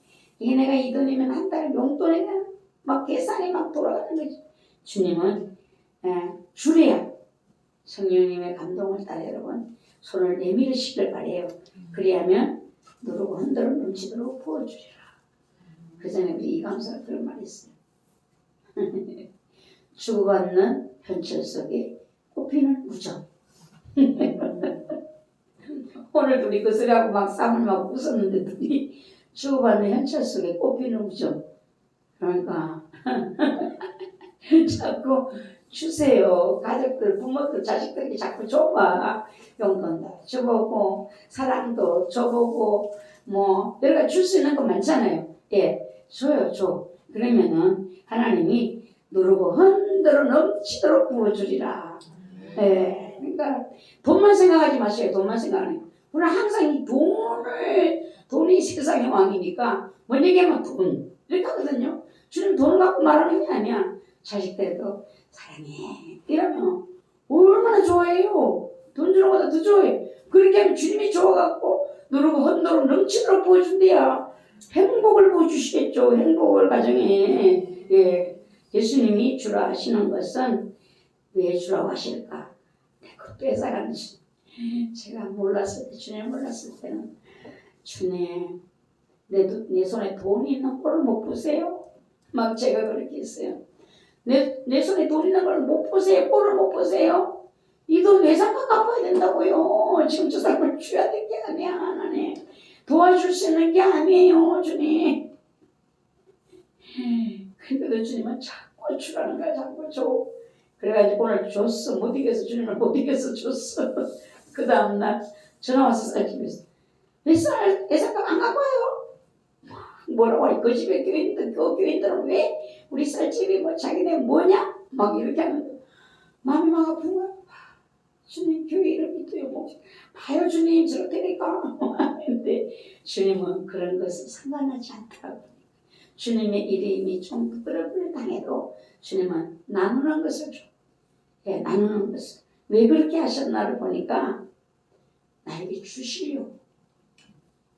얘네가 이 돈이면 한 달 용돈이 되는. 막 계산이 막 돌아가는 거지. 주님은 주래야 성령님의 감동을 따라 여러분 손을 내밀으시길 바래요. 그리하면 누르고 흔들어 넘치도록 부어주리라. 그 전에 우리 이강사가 그런 말이 있어요. 주고받는 현철 속에 꽃피는 우정. 오늘도 우리 그 소리하고 막 쌈을 막 웃었는데 둘이 주고받는 현철 속에 꽃피는 우정. 그러니까 자꾸 주세요. 가족들, 부모들, 자식들에게 자꾸 줘봐. 용돈도 줘보고 사랑도 줘보고 뭐 여러 가지 줄 수 있는 거 많잖아요. 예, 줘요, 줘. 그러면은 하나님이 누르고 흔들어 넘치도록 부어주리라. 예, 그러니까 돈만 생각하지 마세요. 돈만 생각하는 거. 우리는 항상 이 돈이 세상의 왕이니까 뭔 얘기하면 돈 이렇게 하거든요. 주님 돈을 갖고 말하는 게 아니야. 자식들도 사랑해 이러면 얼마나 좋아해요. 돈 주는 것보다 더 좋아해. 그렇게 하면 주님이 좋아갖고 누르고 흔들어 넘치도록 부어준대요. 행복을 부어주시겠죠. 행복을 가정에. 예, 예수님이 주라 하시는 것은 왜 주라고 하실까? 그 뺏어가는 주. 제가 몰랐을 때, 주님 몰랐을 때는 주님 내 손에 돈이 있는 꼴을 못 보세요. 막 제가 그렇게 했어요. 내 손에 돈 있는 걸 못 보세요. 꼴을 못 보세요. 이 돈 외상값 갚아야 된다고요. 지금 저 사람을 줘야 될 게 아니야. 하나님 도와줄 수 있는 게 아니에요. 주님 그래도 주님은 자꾸 주라는 거야. 자꾸 줘. 그래가지고 오늘 줬어. 못 이겨서 주님을 못 이겨서 줬어. 그 다음날 전화 와서 쌀집에서 왜 애사값 안 갖고 와요? 뭐라고 해? 그 집에 교인들, 그 교인들은 왜 우리 쌀집이 뭐 자기네 뭐냐? 막 이렇게 하는데 마음이 막 아픈 거야. 주님 교회 이름 믿어요. 뭐 봐요 주님 저렇다니까. 근데 주님은 그런 것을 상관하지 않더라고. 주님의 이름이 좀 부끄럽을 당해도 주님은 나누는 것을 줘. 예, 나누는 것을. 왜 그렇게 하셨나를 보니까 나에게 주시려고.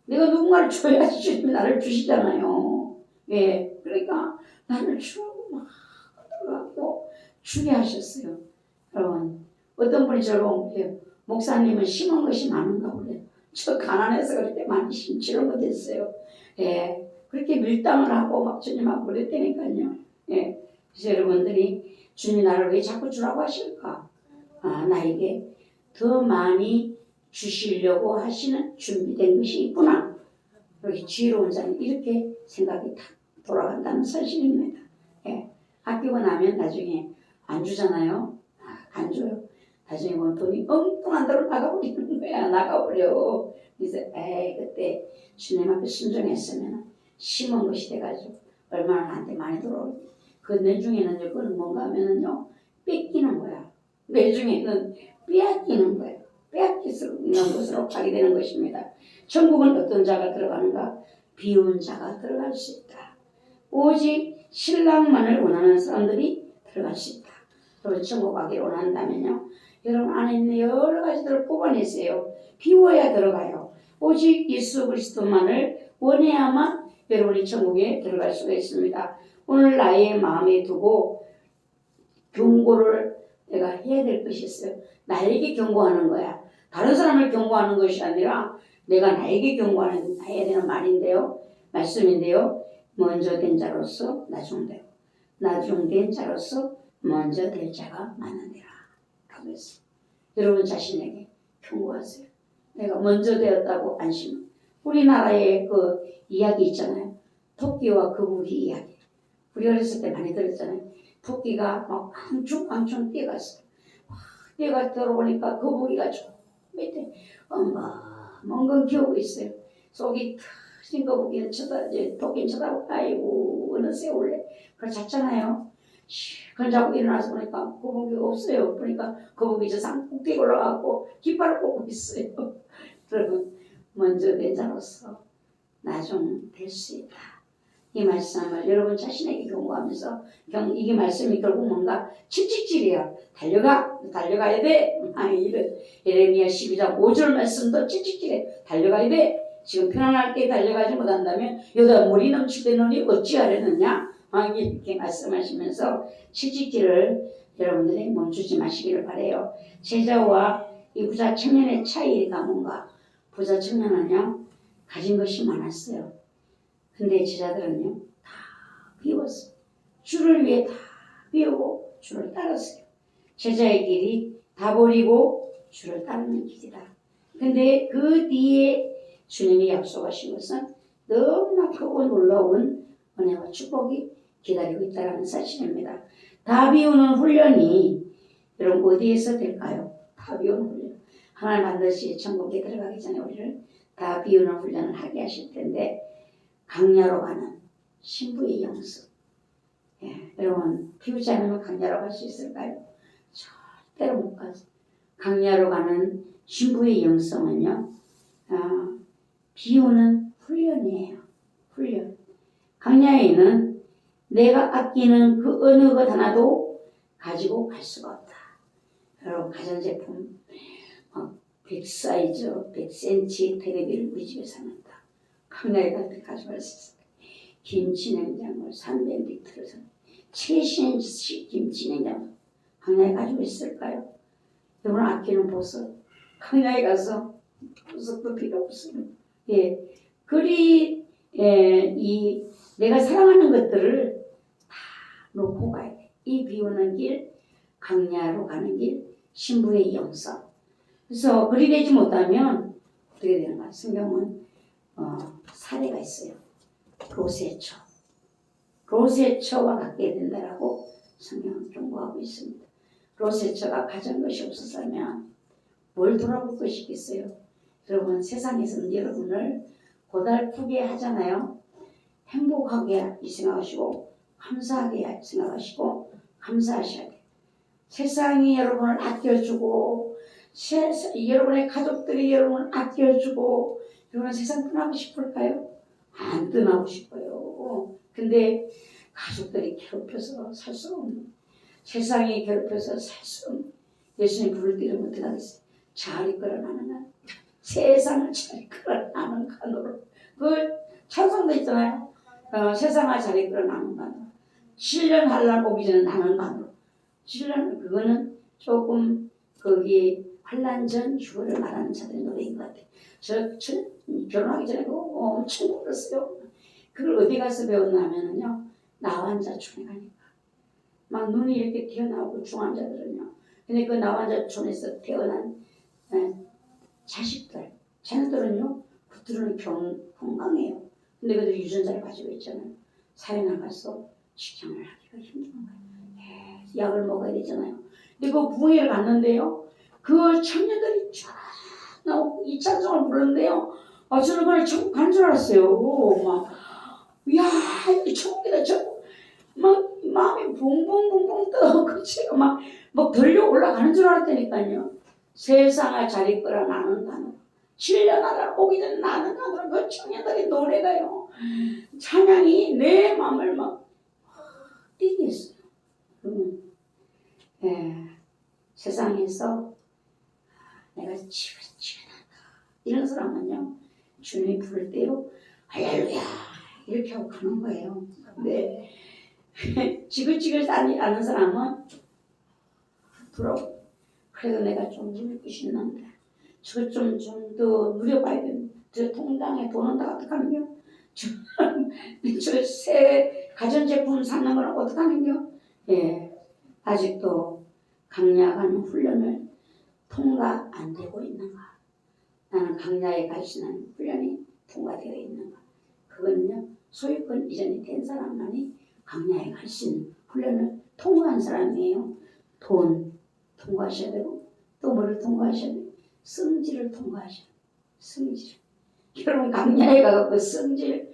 내가 누군가를 줘야지 주님이 나를 주시잖아요. 예, 그러니까 나를 주라고 막 하더라고 주게 하셨어요. 여러분, 어떤 분이 저를 보면 목사님은 심은 것이 많은가 그래요. 저 가난해서 그렇게 많이 심지를 못했어요. 예, 그렇게 밀당을 하고 막 주님하고 그랬다니까요. 예, 그래서 여러분들이 주님이 나를 왜 자꾸 주라고 하실까? 아, 나에게 더 많이 주시려고 하시는 준비된 것이 있구나. 이렇게 지혜로운 자는 이렇게 생각이 다 돌아간다는 사실입니다. 예, 아끼고 나면 나중에 안 주잖아요. 안 줘요. 나중에 보면 돈이 엉뚱한 데로 나가버리는 거야. 나가버려. 그래서 에이 그때 주님 앞에 순종했으면 심은 것이 돼가지고 얼마나 나한테 많이 들어오고 그 내 중에는 그건 뭔가 하면은요 뺏기는 거야. 내 중에는 빼앗기는 거야. 빼앗기는 것으로 가게 되는 것입니다. 천국은 어떤 자가 들어가는가? 비운 자가 들어갈 수 있다. 오직 신랑만을 원하는 사람들이 들어갈 수 있다. 여러분 천국 가기를 원한다면요. 여러분 안에 있는 여러 가지들을 뽑아내세요. 비워야 들어가요. 오직 예수 그리스도만을 원해야만 여러분이 천국에 들어갈 수가 있습니다. 오늘 나의 마음에 두고 경고를 내가 해야 될 것이 있어요. 나에게 경고하는 거야. 다른 사람을 경고하는 것이 아니라 내가 나에게 경고하는 해야 되는 말인데요. 말씀인데요. 먼저 된 자로서 나중되고 나중된 자로서 먼저 될 자가 많으니라. 라고 했어요. 여러분 자신에게 경고하세요. 내가 먼저 되었다고 안심. 우리나라에 그 이야기 있잖아요. 토끼와 거북이 이야기. 우리 어렸을 때 많이 들었잖아요. 토끼가 막 깡충깡충 뛰어갔어요. 뛰어가 들어보니까 거북이가 저 밑에 엉금 기우고 있어요. 속이 터진 거북이는 토끼는 쳐다보고 아이고 어느 세월래. 그걸 잡잖아요. 그걸 잡고 일어나서 보니까 거북이가 없어요. 보니까 거북이 저 산 꼭대기 올라가고 깃발을 꽂고 있어요. 여러분 먼저 된 자로서 나중 될 수 있다. 이 말씀을 여러분 자신에게 경고하면서 이게 말씀이 결국 뭔가 칙칙질이야. 달려가야 돼. 이런 예레미야 12장 5절 말씀도 칙칙질해. 달려가야 돼. 지금 편안할 때 달려가지 못한다면 여기다 물이 넘치되느니 어찌하려느냐. 이렇게 말씀하시면서 칙칙질을 여러분들이 멈추지 마시기를 바라요. 제자와 이 부자 청년의 차이가 뭔가? 부자 청년은요 가진 것이 많았어요. 근데 제자들은요 다 비웠어요. 주를 위해 다 비우고 주를 따랐어요. 제자의 길이 다 버리고 주를 따르는 길이다. 근데 그 뒤에 주님이 약속하신 것은 너무나 크고 놀라운 은혜와 축복이 기다리고 있다는 사실입니다. 다 비우는 훈련이 여러분 어디에서 될까요? 다 비우는 훈련. 하나님 반드시 천국에 들어가기 전에 우리를 다 비우는 훈련을 하게 하실 텐데 강야로 가는 신부의 영성. 예, 여러분 비우지 않으면 강야로 갈 수 있을까요? 절대로 못 가죠. 강야로 가는 신부의 영성은요. 비우는 훈련이에요. 훈련. 강야에는 내가 아끼는 그 어느 것 하나도 가지고 갈 수가 없다. 여러분 가전제품 100사이즈 100cm 테레비를 우리 집에 사는다. 강야에 갈 때 가져갈 수 있어요. 김치냉장고를 300리터를 사는 최신식 김치냉장고 강야에 가지고 있을까요? 여러분 아끼는 버섯 강야에 가서 버섯도 필요 없어요. 예, 그리 이 내가 사랑하는 것들을 다 놓고 가야 돼. 이 비우는 길, 강야로 가는 길, 신부의 영성. 그래서 그리 되지 못하면 어떻게 되는가? 성경은 사례가 있어요. 로세처. 롯의 처와 같게 된다라고 성경은 경고하고 있습니다. 롯의 처가 가진 것이 없었으면 뭘 돌아볼 것이 있겠어요? 여러분, 세상에서는 여러분을 고달프게 하잖아요. 행복하게 생각하시고 감사하게 생각하시고 감사하셔야 돼요. 세상이 여러분을 아껴주고 여러분의 가족들이 여러분을 아껴주고 여러분은 세상 떠나고 싶을까요? 안 떠나고 싶어요. 근데 가족들이 괴롭혀서 살 수 없는, 세상이 괴롭혀서 살 수 없는, 예수님 부를 때 이러면 어떻게 하겠어요? 잘 이끌어나는 간, 세상을 잘 이끌어나는 간으로. 그 찬송도 있잖아요. 세상을 잘 이끌어나는 간으로. 7년 환난 오기 전에 나는 간으로. 7년, 그거는 조금 거기 환난 전 휴거를 말하는 자들의 노래인 것 같아요. 저 결혼하기 전에 그거 엄청 울었어요. 그걸 어디 가서 배웠냐면요, 나환자촌에 가니까 막 눈이 이렇게 튀어나오고 중환자들은요. 근데 그 나환자촌에서 태어난 자식들, 자녀들은요, 그들은 건강해요. 근데 그들 유전자를 가지고 있잖아요. 사회 나가서 직장을 하기가 힘든 거예요. 약을 먹어야 되잖아요. 근데 그 부흥회를 갔는데요, 그 청년들이 쫙 나오고 이 찬송을 부르는데요, 저는 그걸 천국 간 줄 알았어요. 막, 이야, 이 천국이다, 천국. 막, 마음이 붕붕붕붕 떠. 제가 막 들려 올라가는 줄 알았다니까요. 세상을 잘 이끌어 나는 단어. 7년 하다 오기 전에 나는 단어로 그 청년들의 노래가요. 찬양이 내 마음을 막 뛰게 했어요. 세상에서 내가 지긋지긋하다 이런 사람은요, 주님이 부를 때요, 할렐루야 이렇게 하고 가는 거예요. 근데 지긋지긋하지 않은 사람은 부러워. 그래도 내가 좀 누릴 것이 있는데 저거 좀 더 누려봐야 되는데 저 통장에 돈 온다 어떡하는겨? 저 새 가전제품 사는 거는 어떡하는겨? 아직도 강약한 훈련을 통과 안 되고 있는가? 나는 강야에 갈 수 있는 훈련이 통과되어 있는가? 그거는요, 소유권 이전이 된 사람만이 강야에 갈 수 있는 훈련을 통과한 사람이에요. 돈 통과하셔야 되고, 또 뭐를 통과하셔야 돼요? 성질을 통과하셔야 돼요. 성질. 여러분, 강야에 가서 그 성질,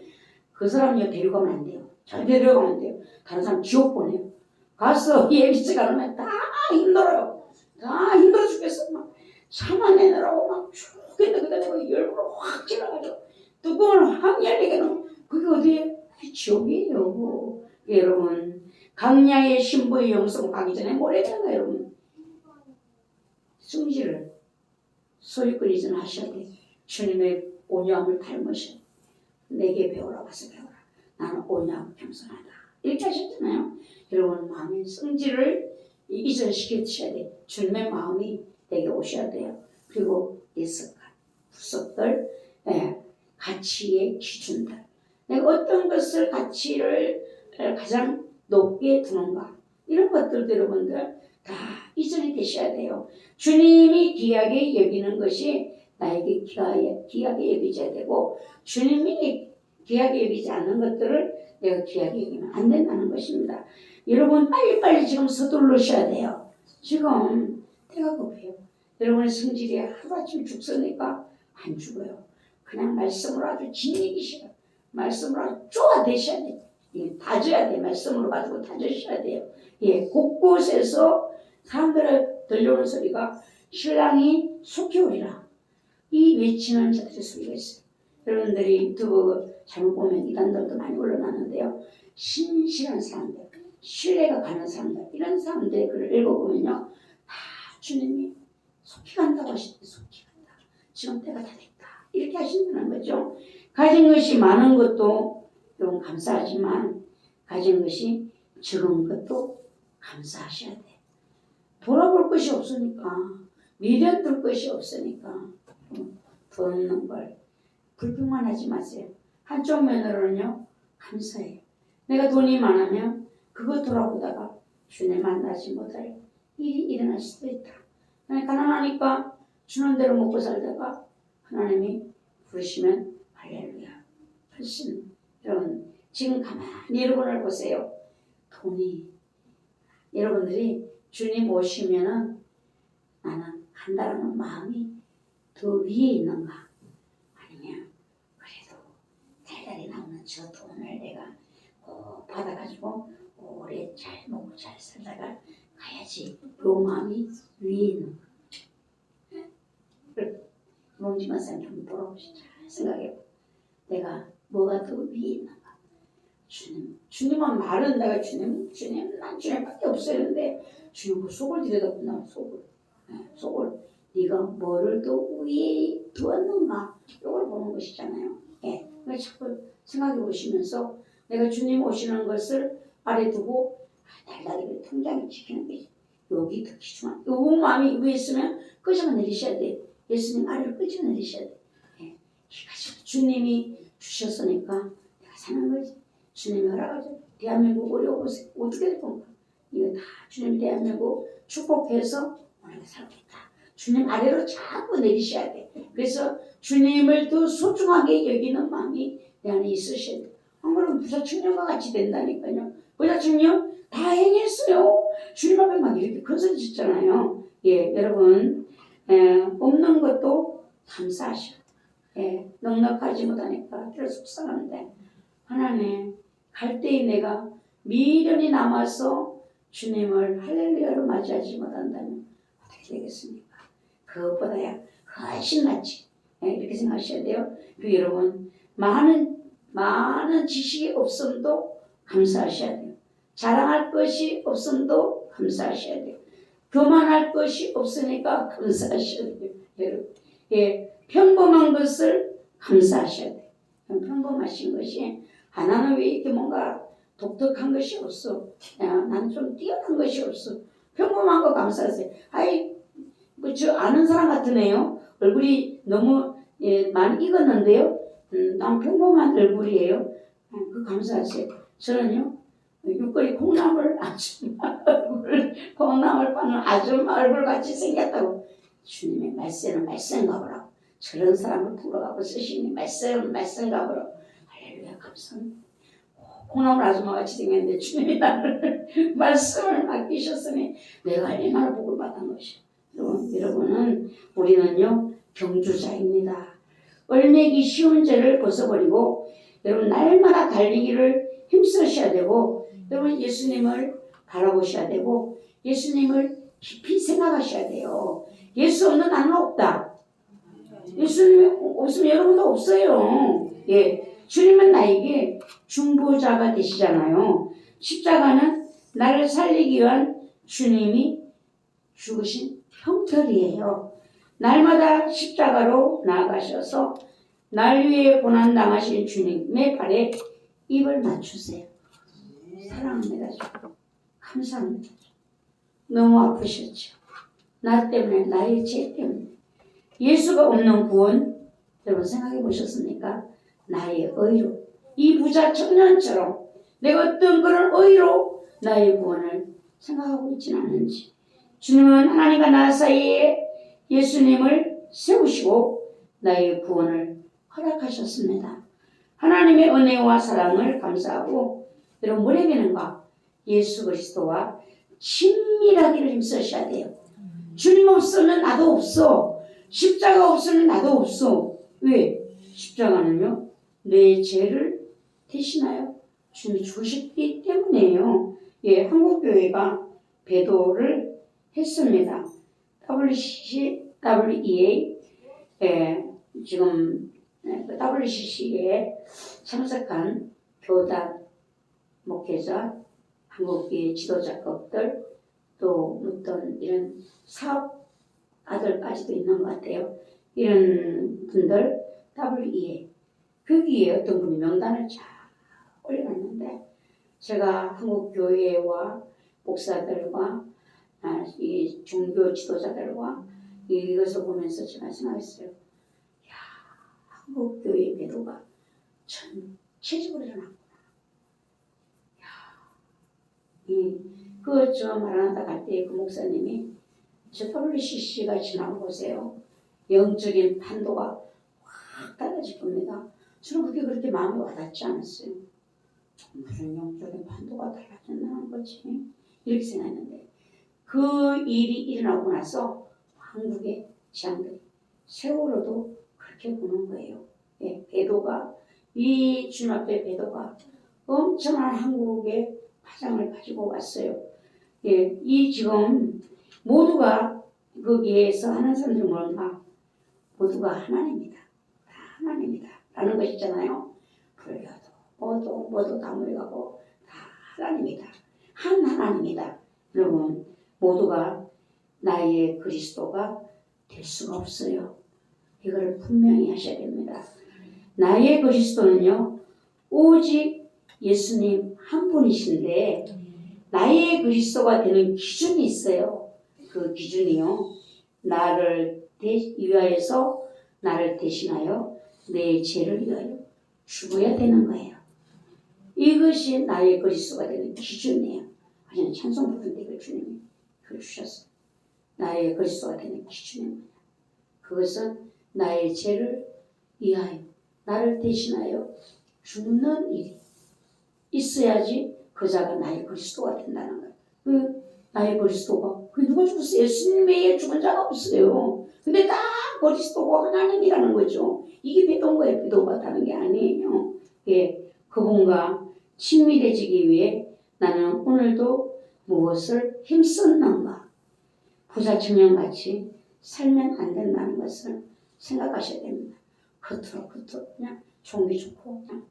그 사람이요, 데려가면 안 돼요. 절대 데려가면 안 돼요. 다른 사람 지옥 보내요. 가서 예비치가 그러면 다 힘들어요. 다 힘들어 죽겠어. 막 참아내느라고 막 죽겠다 그러고 열불을 확 지나가지고 뚜껑을 확 열리게 놓으면 그게 어디에? 지옥이에요. 여러분, 강야의 신부의 영성 가기 전에 뭘 해야 되나 여러분? 성질을 소유권 이전하셔야 돼. 주님의 온유함을 닮으셔. 내게 배우라 와서 배우라. 나는 온유하고 겸손하다. 이렇게 하셨잖아요. 여러분, 마음의 성질을 이전시켜 주셔야 돼. 주님의 마음이 내게 오셔야 돼요. 그리고 예습관, 구석들, 가치의 기준들. 내가 어떤 것을 가치를 가장 높게 두는가. 이런 것들도 여러분들 다 이전이 되셔야 돼요. 주님이 귀하게 여기는 것이 나에게 귀하게 여기져야 되고, 주님이 귀하게 여기지 않는 것들을 내가 귀하게 여기면 안 된다는 것입니다. 여러분, 빨리빨리 지금 서두르셔야 돼요. 지금 때가 급해요. 여러분의 성질이 하루아침 죽으니까 안 죽어요. 그냥 말씀으로 아주 진리기셔요. 말씀으로 아주 쪼아대셔야 돼요. 다져야 돼요. 말씀으로 가지고 다져셔야 돼요. 곳곳에서 사람들의 들려오는 소리가 신랑이 속히 오리라. 이 외치는 자들의 소리가 있어요. 여러분들이 유튜브 잘못 보면 이단들도 많이 올라가는데요. 신실한 사람들, 신뢰가 가는 사람들, 이런 사람들의 글을 읽어보면요, 다 주님이 속히 간다고 하시는데 속히 간다. 지금 때가 다 됐다. 이렇게 하신다는 거죠. 가진 것이 많은 것도 좀 감사하지만 가진 것이 적은 것도 감사하셔야 돼. 돌아볼 것이 없으니까, 미련 둘 것이 없으니까 돈 없는 걸 불평만 하지 마세요. 한쪽 면으로는요, 감사해요. 내가 돈이 많으면 그거 돌아보다가 주님 만나지 못할 일이 일어날 수도 있다. 가난하니까 주는 대로 먹고 살다가 하나님이 부르시면 할렐루야. 훨씬 이런 지금 가만히 여러분을 보세요. 돈이 여러분들이 주님 오시면은 나는 간다라는 마음이 더 위에 있는가? 아니면 그래도 달달이 나오는 저 돈을 내가 받아가지고 오래 잘 먹고 잘 살다가 가야지. 요 마음이 위에 있는 거. 몸지만 쌤 한번 돌아보시죠. 잘 생각해봐. 내가 뭐가 더 위에 있는가? 주님은 말은 내가 주님, 난 주님밖에 없었는데 주님 그 속을 들여다본다. 속을 네가 뭐를 더 위에 두었는가? 이걸 보는 것이잖아요. 예, 그걸 자꾸 생각해 보시면서 내가 주님 오시는 것을 아래 두고 달달이를 통장에 지키는 게 여기 특히 중요한. 요 마음이 위에 있으면 끄집어 내리셔야 돼. 예수님 아래로 끄집어 내리셔야 돼. 예, 주님이 주셨으니까 내가 사는 거지. 주님이 허락하죠. 대한민국 어려워 어떻게 될 건가? 이거 다 주님 대한민국 축복해서 오늘 살고 있다. 주님 아래로 자꾸 내리셔야 돼. 그래서 주님을 더 소중하게 여기는 마음이 내 안에 있으셔야 돼. 안 그러면 부자청년과 같이 된다니까요. 부자청년 다 행했어요. 주님 앞에 막 이렇게 큰 소리 짓잖아요. 예, 여러분 없는 것도 감사하셔. 예, 넉넉하지 못하니까 그래서 속상한데 하나님 갈 때에 내가 미련이 남아서 주님을 할렐루야로 맞이하지 못한다면 어떻게 되겠습니까? 그것보다야 훨씬 낫지. 예, 이렇게 생각하셔야 돼요. 그 여러분 많은 지식이 없음도 감사하셔야 돼요. 자랑할 것이 없음도 감사하셔야 돼요. 교만할 것이 없으니까 감사하셔야 돼요. 여러분, 예, 평범한 것을 감사하셔야 돼요. 평범하신 것이 하나는 왜 이렇게 뭔가 독특한 것이 없어? 나는 좀 뛰어난 것이 없어. 평범한 거 감사하세요. 아이, 저 아는 사람 같으네요. 얼굴이 너무 많이 익었는데요. 난 평범한 얼굴이에요. 그 감사하세요. 저는요, 육거리 콩나물 아줌마 얼굴, 콩나물 파는 아줌마 얼굴 같이 생겼다고. 주님의 말씀은 말씀가 보라고. 저런 사람을 불러가고 쓰시니 말씀은 말씀가 보라고. 할렐루야, 감사합니다. 콩나물 아줌마 같이 생겼는데 주님이 나를 말씀을 맡기셨으니 내가 얼마나 복을 받은 것이야. 여러분은 우리는요 경주자입니다. 얼매기 쉬운 죄를 벗어버리고 여러분 날마다 달리기를 힘쓰셔야 되고 여러분 예수님을 바라보셔야 되고 예수님을 깊이 생각하셔야 돼요. 예수 없는 나는 없다. 예수님 없으면 여러분도 없어요. 예, 주님은 나에게 중보자가 되시잖아요. 십자가는 나를 살리기 위한 주님이 죽으신 형틀이에요. 날마다 십자가로 나아가셔서 날 위해 고난당하신 주님의 발에 입을 맞추세요. 사랑합니다. 감사합니다. 너무 아프셨죠. 나 때문에, 나의 죄 때문에. 예수가 없는 구원 여러분 생각해 보셨습니까? 나의 의로 이 부자 청년처럼 내가 어떤 그런 의로 나의 구원을 생각하고 있지는 않은지 주님은 하나님과 나 사이에 예수님을 세우시고 나의 구원을 허락하셨습니다. 하나님의 은혜와 사랑을 감사하고 여러분 뭐래되는가? 예수 그리스도와 친밀하기를 힘쓰셔야 돼요. 주님 없으면 나도 없어. 십자가 없으면 나도 없어. 왜? 십자가는요 내 죄를 대신하여 주님이 죽으셨기 때문이에요. 예, 한국교회가 배도를 했습니다. WCA 지금 WCC에 참석한 교단 목회자, 한국교회 지도자급들 또 어떤 이런 사업 아들까지도 있는 것 같아요. 이런 분들 WEA 거기에 어떤 분이 명단을 쫙 올려놨는데 제가 한국 교회와 목사들과 이 종교 지도자들과 이것을 보면서 제가 생각했어요. 야, 한국 교회 배도가 전체적으로 일어났구나. 저 말하다 갈 때 그 목사님이 저 WCC가 지나고 보세요. 영적인 판도가 확 달라질 겁니다. 저는 그게 그렇게 마음에 와닿지 않았어요. 무슨 영적인 판도가 달라졌다는 거지. 이렇게 생각했는데 그 일이 일어나고 나서 한국의 지향들이 세월호도 그렇게 보는 거예요. 예, 배도가 이 주님 앞에 배도가 엄청난 한국의 파장을 가지고 왔어요. 예, 이 지금 모두가 거기에서 하는 사람들이 뭔가 모두가 하나님이다. 다 하나님이다. 라는 것이 있잖아요. 불교도 모두 다 모여가고 다 하나님이다. 한 하나님이다. 여러분 모두가 나의 그리스도가 될 수가 없어요. 이걸 분명히 하셔야 됩니다. 나의 그리스도는요 오직 예수님 한 분이신데 나의 그리스도가 되는 기준이 있어요. 그 기준이요 나를 위하여서 나를 대신하여 내 죄를 위하여 죽어야 되는 거예요. 이것이 나의 그리스도가 되는 기준이에요. 그냥 찬송 부르는데 이걸 주님이 그걸 주셨어요. 나의 그리스도가 되는 기준입니다. 그것은 나의 죄를 위하여 나를 대신하여 죽는 일이 있어야지 그 자가 나의 그리스도가 된다는 거예요. 그 나의 그리스도가 그 누가 죽었어요? 예수님 외에 죽은 자가 없어요. 근데 다 그리스도가 하나님이라는 거죠. 이게 배도인 거예요. 배도가 다른 게 아니에요. 예, 그분과 친밀해지기 위해 나는 오늘도 무엇을 힘썼는가 부자 청년같이 살면 안 된다는 것을 생각하셔야 됩니다. 겉으로 그냥 종기 좋고 그냥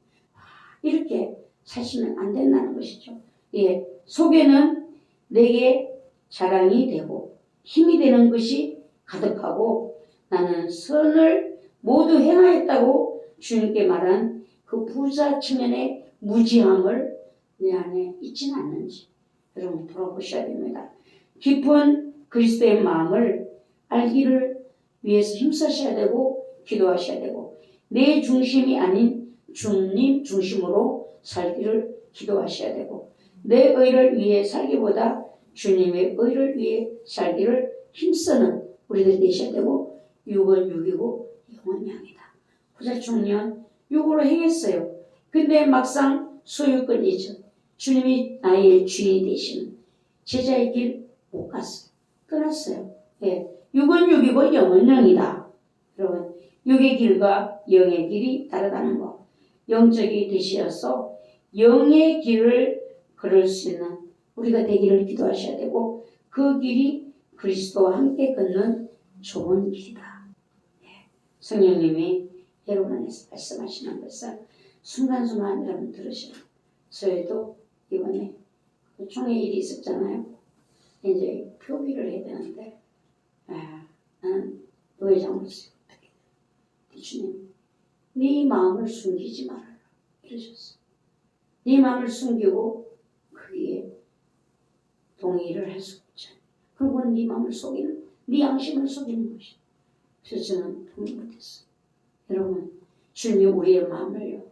이렇게 사시면 안 된다는 것이죠. 예, 속에는 내게 자랑이 되고 힘이 되는 것이 가득하고 나는 선을 모두 행하였다고 주님께 말한 그 부자 청년의 무지함을 내 안에 있지는 않는지 여러분 돌아보셔야 됩니다. 깊은 그리스도의 마음을 알기를 위해서 힘쓰셔야 되고 기도하셔야 되고 내 중심이 아닌 주님 중심으로 살기를 기도하셔야 되고 내 의를 위해 살기보다 주님의 의를 위해 살기를 힘쓰는 우리들이 되셔야 되고 육은 육이고 영은 영이다. 부자 청년 육으로 행했어요. 근데 막상 소유권 이전 주님이 나의 주인이 되시는 제자의 길 못 갔어요. 떠났어요. 예, 육은 육이고 영은 영이다. 여러분 육의 길과 영의 길이 다르다는 거. 영적이 되시어서 영의 길을 걸을 수 있는 우리가 되기를 기도하셔야 되고 그 길이 그리스도와 함께 걷는 좋은 길이다. 예, 성령님이 여러분 안에서 말씀하시는 것을 순간순간 여러분 들으시라. 저희도 이번에 총회 일이 있었잖아요. 이제 표기를 해야 되는데 나는 노회장으로서 어떻게 돼? 주님 네 마음을 숨기지 말아라 이러셨어. 네 마음을 숨기고 그게 동의를 할 수 없잖아. 그건 네 마음을 속이는 네 양심을 속이는 것이야. 그래서 저는 동의 못했어. 여러분 주님이 우리의 마음을요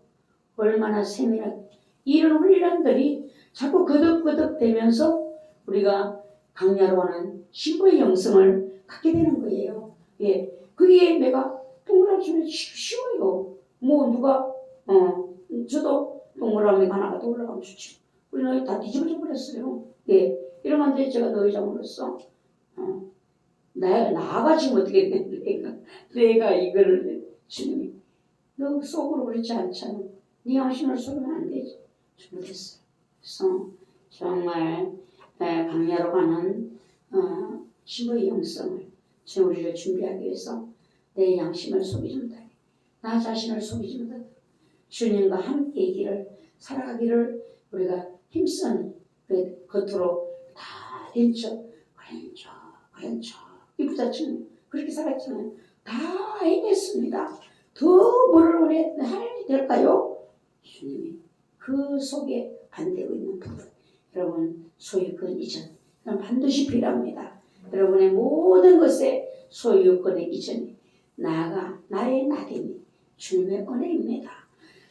얼마나 세밀하게 이런 훈련들이 자꾸 거듭거듭되면서 우리가 강야로 하는 신부의 영성을 갖게 되는 거예요. 예, 그게 내가 동그라미 주면 쉬워요. 뭐 누가 저도 동그라미 하나가 더 올라가면 좋지. 우리는 다 뒤집어져 버렸어요. 예, 이러면 제가 노회장으로서 나아가지면 어떻게 돼? 내가 이거를 주님이 너 속으로 그렇지 않잖아. 네 양심을 속이면 안 되지. 못했어요. 그래서 정말 강야로 가는 신부의 영성을 우리를 준비하기 위해서 내 양심을 속이지 못하게 나 자신을 속이지 못하게 주님과 함께 이기를 살아가기를 우리가 힘쓰는 겉으로 다 된 척 그런 척 이 부자층 그렇게 살았잖아요. 다 해냈습니다. 더 뭐를 원해 하나님이 될까요? 주님이 그 속에 안 되고 있는 부분 여러분 소유권 이전 반드시 필요합니다. 여러분의 모든 것에 소유권의 이전이 나아가 나의 나됨이 주님의 은혜입니다.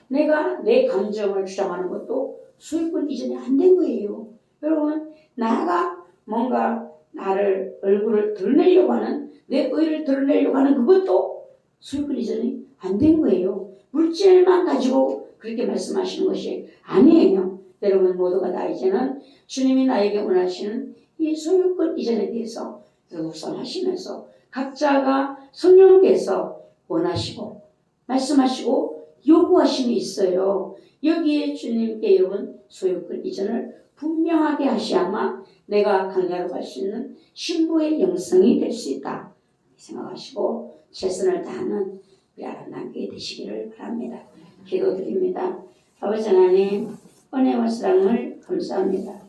내가 내 감정을 주장하는 것도 소유권 이전이 안 된 거예요. 여러분 나가 뭔가 나를 얼굴을 드러내려고 하는 내 의를 드러내려고 하는 그것도 소유권 이전이 안 된 거예요. 물질만 가지고 그렇게 말씀하시는 것이 아니에요. 여러분 모두가 다 이제는 주님이 나에게 원하시는 이 소유권 이전에 대해서 묵상하시면서 각자가 성령께서 원하시고 말씀하시고 요구하심이 있어요. 여기에 주님께 여러분 소유권 이전을 분명하게 하셔야만 내가 강야로 갈 수 있는 신부의 영성이 될 수 있다 생각하시고 최선을 다하는 우리 아름답게 되시기를 바랍니다. 기도드립니다. 아버지 하나님 은혜와 사랑을 감사합니다.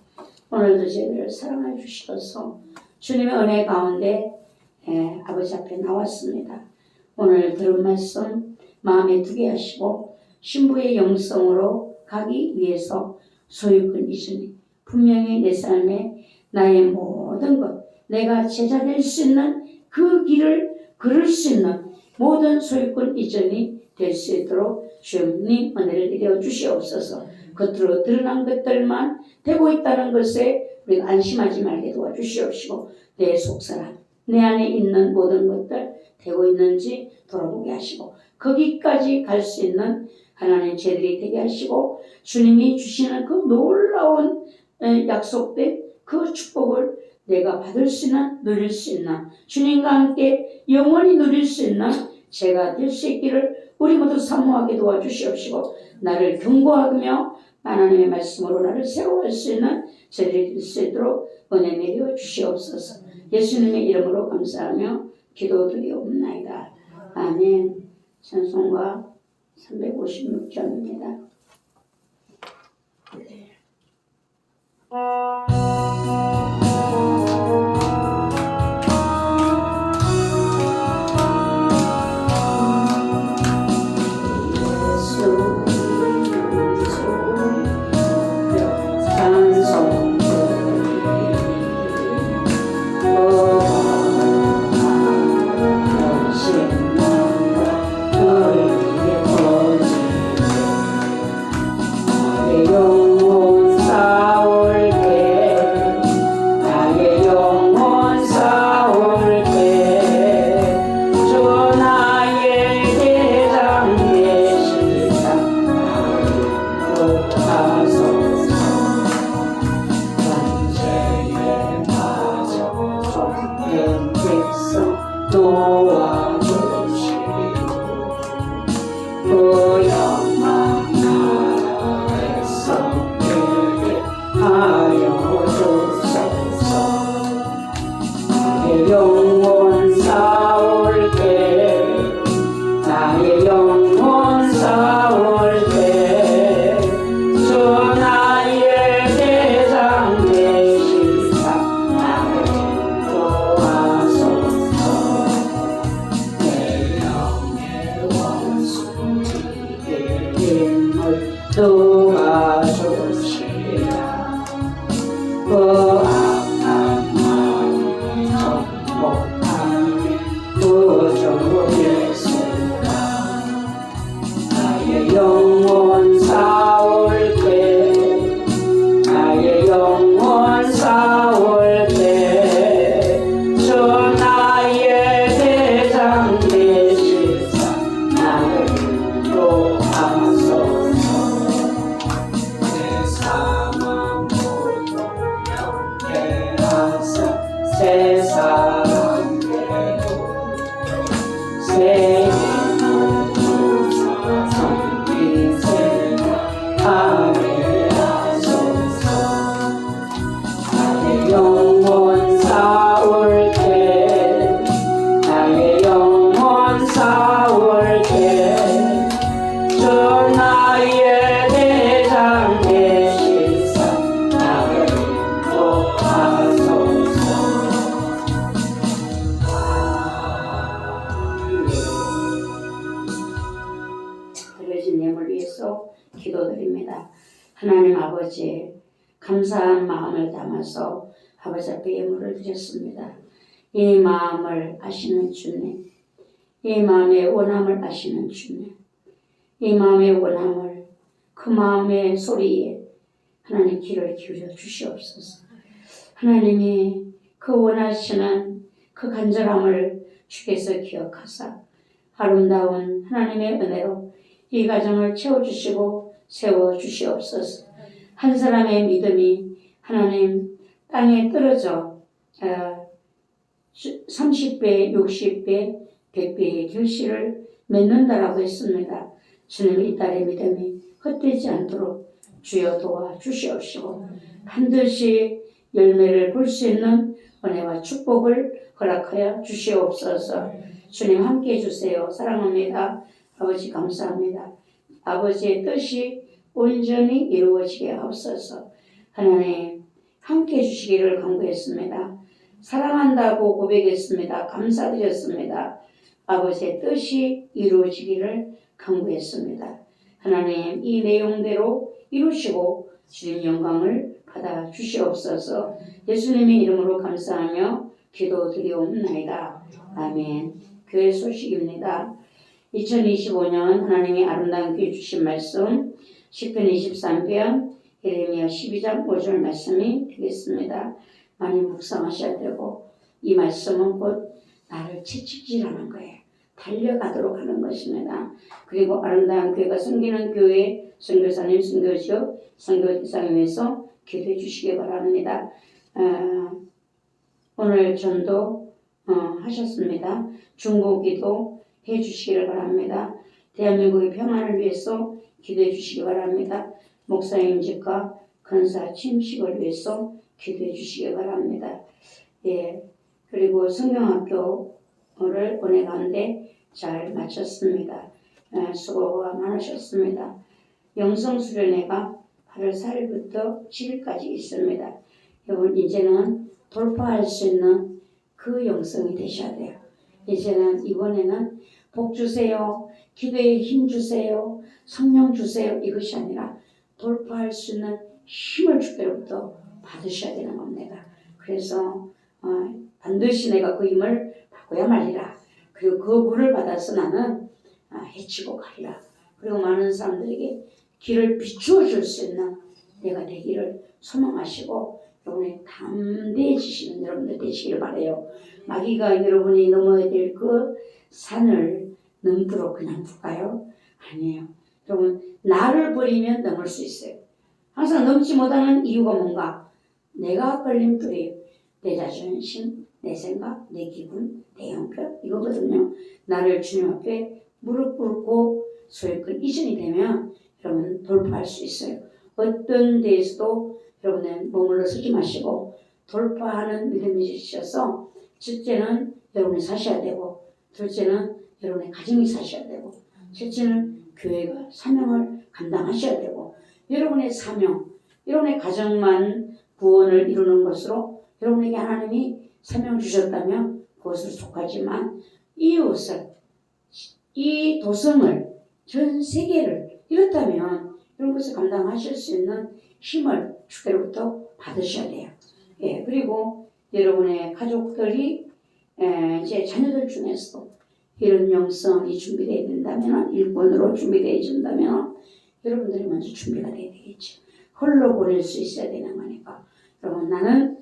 오늘도 저희를 사랑해 주시어서 주님의 은혜 가운데 아버지 앞에 나왔습니다. 오늘 들은 말씀 마음에 두게 하시고 신부의 영성으로 가기 위해서 소유권 이전에 분명히 내 삶에 나의 모든 것 내가 제자 될 수 있는 그 길을 걸을 수 있는 모든 소유권 이전이 될 수 있도록 주님 은혜를 내려 주시옵소서. 겉으로 드러난 것들만 되고 있다는 것에 우리가 안심하지 말게 도와주시옵시고 내 속사람 내 안에 있는 모든 것들 되고 있는지 돌아보게 하시고 거기까지 갈 수 있는 하나님의 제들이 되게 하시고 주님이 주시는 그 놀라운 약속된 그 축복을 내가 받을 수 있는 누릴 수 있는 주님과 함께 영원히 누릴 수 있는 제가 될 수 있기를 우리 모두 사모하게 도와주시옵시고 나를 경고하며 하나님의 말씀으로 나를 세워갈 수 있는 저들이 될 수 있도록 은혜 내려 주시옵소서. 예수님의 이름으로 감사하며 기도드리옵나이다. 아멘. 찬송가 356장입니다. 기도드립니다. 하나님 아버지 감사한 마음을 담아서 아버지 앞에 예물을 드렸습니다. 이 마음을 아시는 주님, 이 마음의 원함을 아시는 주님, 이 마음의 원함을 그 마음의 소리에 하나님 귀를 기울여 주시옵소서. 하나님이 그 원하시는 그 간절함을 주께서 기억하사 아름다운 하나님의 은혜로 이 가정을 채워주시고 세워 주시옵소서. 한 사람의 믿음이 하나님 땅에 떨어져 30배, 60배, 100배의 결실을 맺는다라고 했습니다. 주님 이 딸의 믿음이 헛되지 않도록 주여 도와 주시옵시고 반드시 열매를 볼 수 있는 은혜와 축복을 허락하여 주시옵소서. 주님 함께해 주세요. 사랑합니다. 아버지 감사합니다. 아버지의 뜻이 온전히 이루어지게 하옵소서. 하나님 함께해 주시기를 간구했습니다. 사랑한다고 고백했습니다. 감사드렸습니다. 아버지의 뜻이 이루어지기를 간구했습니다. 하나님 이 내용대로 이루시고 주님 영광을 받아 주시옵소서. 예수님의 이름으로 감사하며 기도드리옵나이다. 아멘. 교회 소식입니다. 2025년 하나님이 아름다운 귀 주신 말씀 시편 23편 예레미야 12장 5절 말씀이 되겠습니다. 많이 묵상하셔야 되고 이 말씀은 곧 나를 채찍질하는 거예요. 달려가도록 하는 것입니다. 그리고 아름다운 교회가 섬기는 교회 선교사님, 선교지역, 선교대상을 위해서 기도해 주시기 바랍니다. 오늘 전도 하셨습니다. 중보기도 해 주시기를 바랍니다. 대한민국의 평안을 위해서 기도해 주시기 바랍니다. 목사님 집과 근사 침식을 위해서 기도해 주시기 바랍니다. 예, 그리고 성경학교를 은혜 가운데 잘 마쳤습니다. 수고가 많으셨습니다. 영성수련회가 8월 4일부터 7일까지 있습니다. 여러분 이제는 돌파할 수 있는 그 영성이 되셔야 돼요. 이제는 이번에는 복 주세요, 기도에 힘 주세요, 성령 주세요 이것이 아니라 돌파할 수 있는 힘을 주께로부터 받으셔야 되는 겁니다. 그래서 반드시 내가 그 힘을 받고야 말리라. 그리고 그 물을 받아서 나는 해치고 가리라. 그리고 많은 사람들에게 길을 비추어 줄 수 있는 내가 되기를 소망하시고 여러분이 담대해지시는 여러분들 되시길 바라요. 마귀가 여러분이 넘어야 될 그 산을 넘도록 그냥 둘까요? 아니에요. 여러분 나를 버리면 넘을 수 있어요. 항상 넘지 못하는 이유가 뭔가? 내가 걸림돌이 내 자존심, 내 생각, 내 기분, 내 형편 이거거든요. 나를 주님 앞에 무릎 꿇고 소유권 이전이 되면 여러분 돌파할 수 있어요. 어떤 데에서도 여러분은 머물러 서지 마시고 돌파하는 믿음이 주셔서 첫째는 여러분이 사셔야 되고 둘째는 여러분의 가정이 사셔야 되고 셋째는 교회가 사명을 감당하셔야 되고 여러분의 사명, 여러분의 가정만 구원을 이루는 것으로 여러분에게 하나님이 사명을 주셨다면 그것을 속하지만 이웃을, 이 도성을, 전 세계를 이렇다면 이런 것을 감당하실 수 있는 힘을 주께로부터 받으셔야 돼요. 예, 그리고 여러분의 가족들이 이제 자녀들 중에서도 이런 영성이 준비되어야 된다면 일본으로 준비되어 준다면 여러분들이 먼저 준비가 되어야 되겠죠. 홀로 보낼 수 있어야 되는 거니까 여러분 나는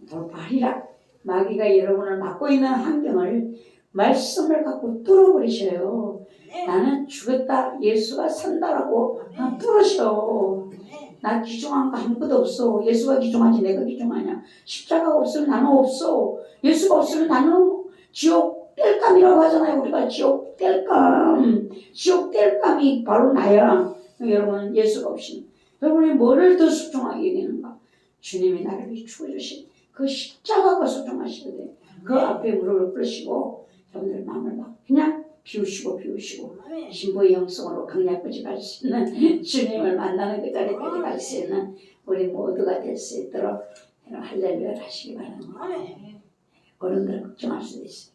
돌파하리라. 마귀가 여러분을 막고 있는 환경을 말씀을 갖고 뚫어버리셔요. 나는 죽었다 예수가 산다라고 뚫으셔. 나 기중한 거 아무것도 없어. 예수가 기중하지 내가 기중하냐. 십자가가 없으면 나는 없어. 예수가 없으면 나는 지옥 뗄감이라고 하잖아요. 우리가 지옥 뗄감. 지옥 뗄감이 바로 나야. 여러분 예수가 없으면 여러분이 뭐를 더 소중하게 여기는가. 주님이 나를 비추어주신 그 십자가가 소중하셔야 돼. 그 앞에 무릎을 꿇으시고 여러분들 마음을 막 그냥 비우시고 신부의 영성으로 강약까지 갈 수 있는 주님을 만나는 그 자리까지 갈 수 있는 우리 모두가 될 수 있도록 할렐루야를 하시기 바랍니다. 어른들은 걱정할 수도 있어요.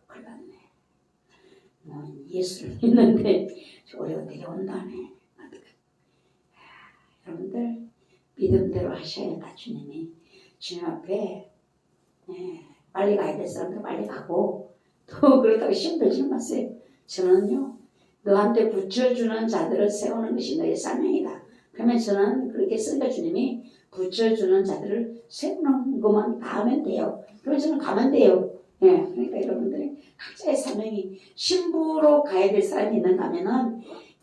큰일 났네. 예수를 믿는데 우리가 데려온다네. 여러분들 믿음대로 하셔야 다 주님이 주님 앞에 빨리 가야 될 사람들 빨리 가고 또 그렇다고 힘들지 마세요. 저는요 너한테 붙여주는 자들을 세우는 것이 너의 사명이다. 그러면 저는 그렇게 쓰니까 주님이 붙여주는 자들을 세우는 것만 다 하면 돼요. 그러면 저는 가면 돼요. 예, 그러니까 여러분들이 각자의 사명이 신부로 가야 될 사람이 있는가 하면은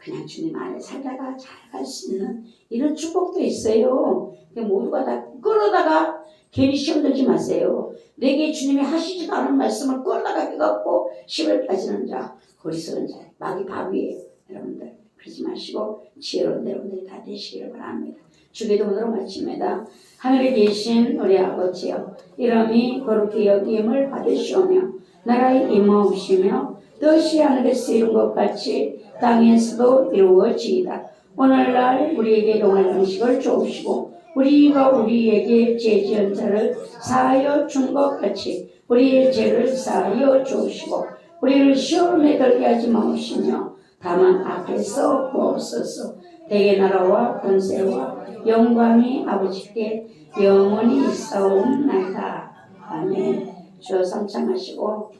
그냥 주님 안에 살다가 잘 갈 수 있는 이런 축복도 있어요. 모두가 다 끌어다가 괜히 시험 들지 마세요. 내게 주님이 하시지도 않은 말씀을 끌어다가 해갖고 시험을 빠지는 자, 거리서는 자, 마귀 바위예요. 여러분들 그러지 마시고 지혜로운 여러분들이 다 되시기를 바랍니다. 주기도문으로 마칩니다. 하늘에 계신 우리 아버지여, 이름이 거룩히 여김을 받으시오며 나라의 임하옵시며 뜻이 하늘에서 이룬 것 같이 땅에서도 이루어지이다. 오늘날 우리에게 동할 양식을 주옵시고 우리가 우리에게 죄 지은 자를 사하여 준 것 같이 우리의 죄를 사하여 주옵시고 우리를 시험에 들게 하지 마옵시며 다만 앞에서 구하옵소서. 대개 나라와 권세와 영광이 아버지께 영원히 있사옵나이다. 아멘. 주여 삼창하시고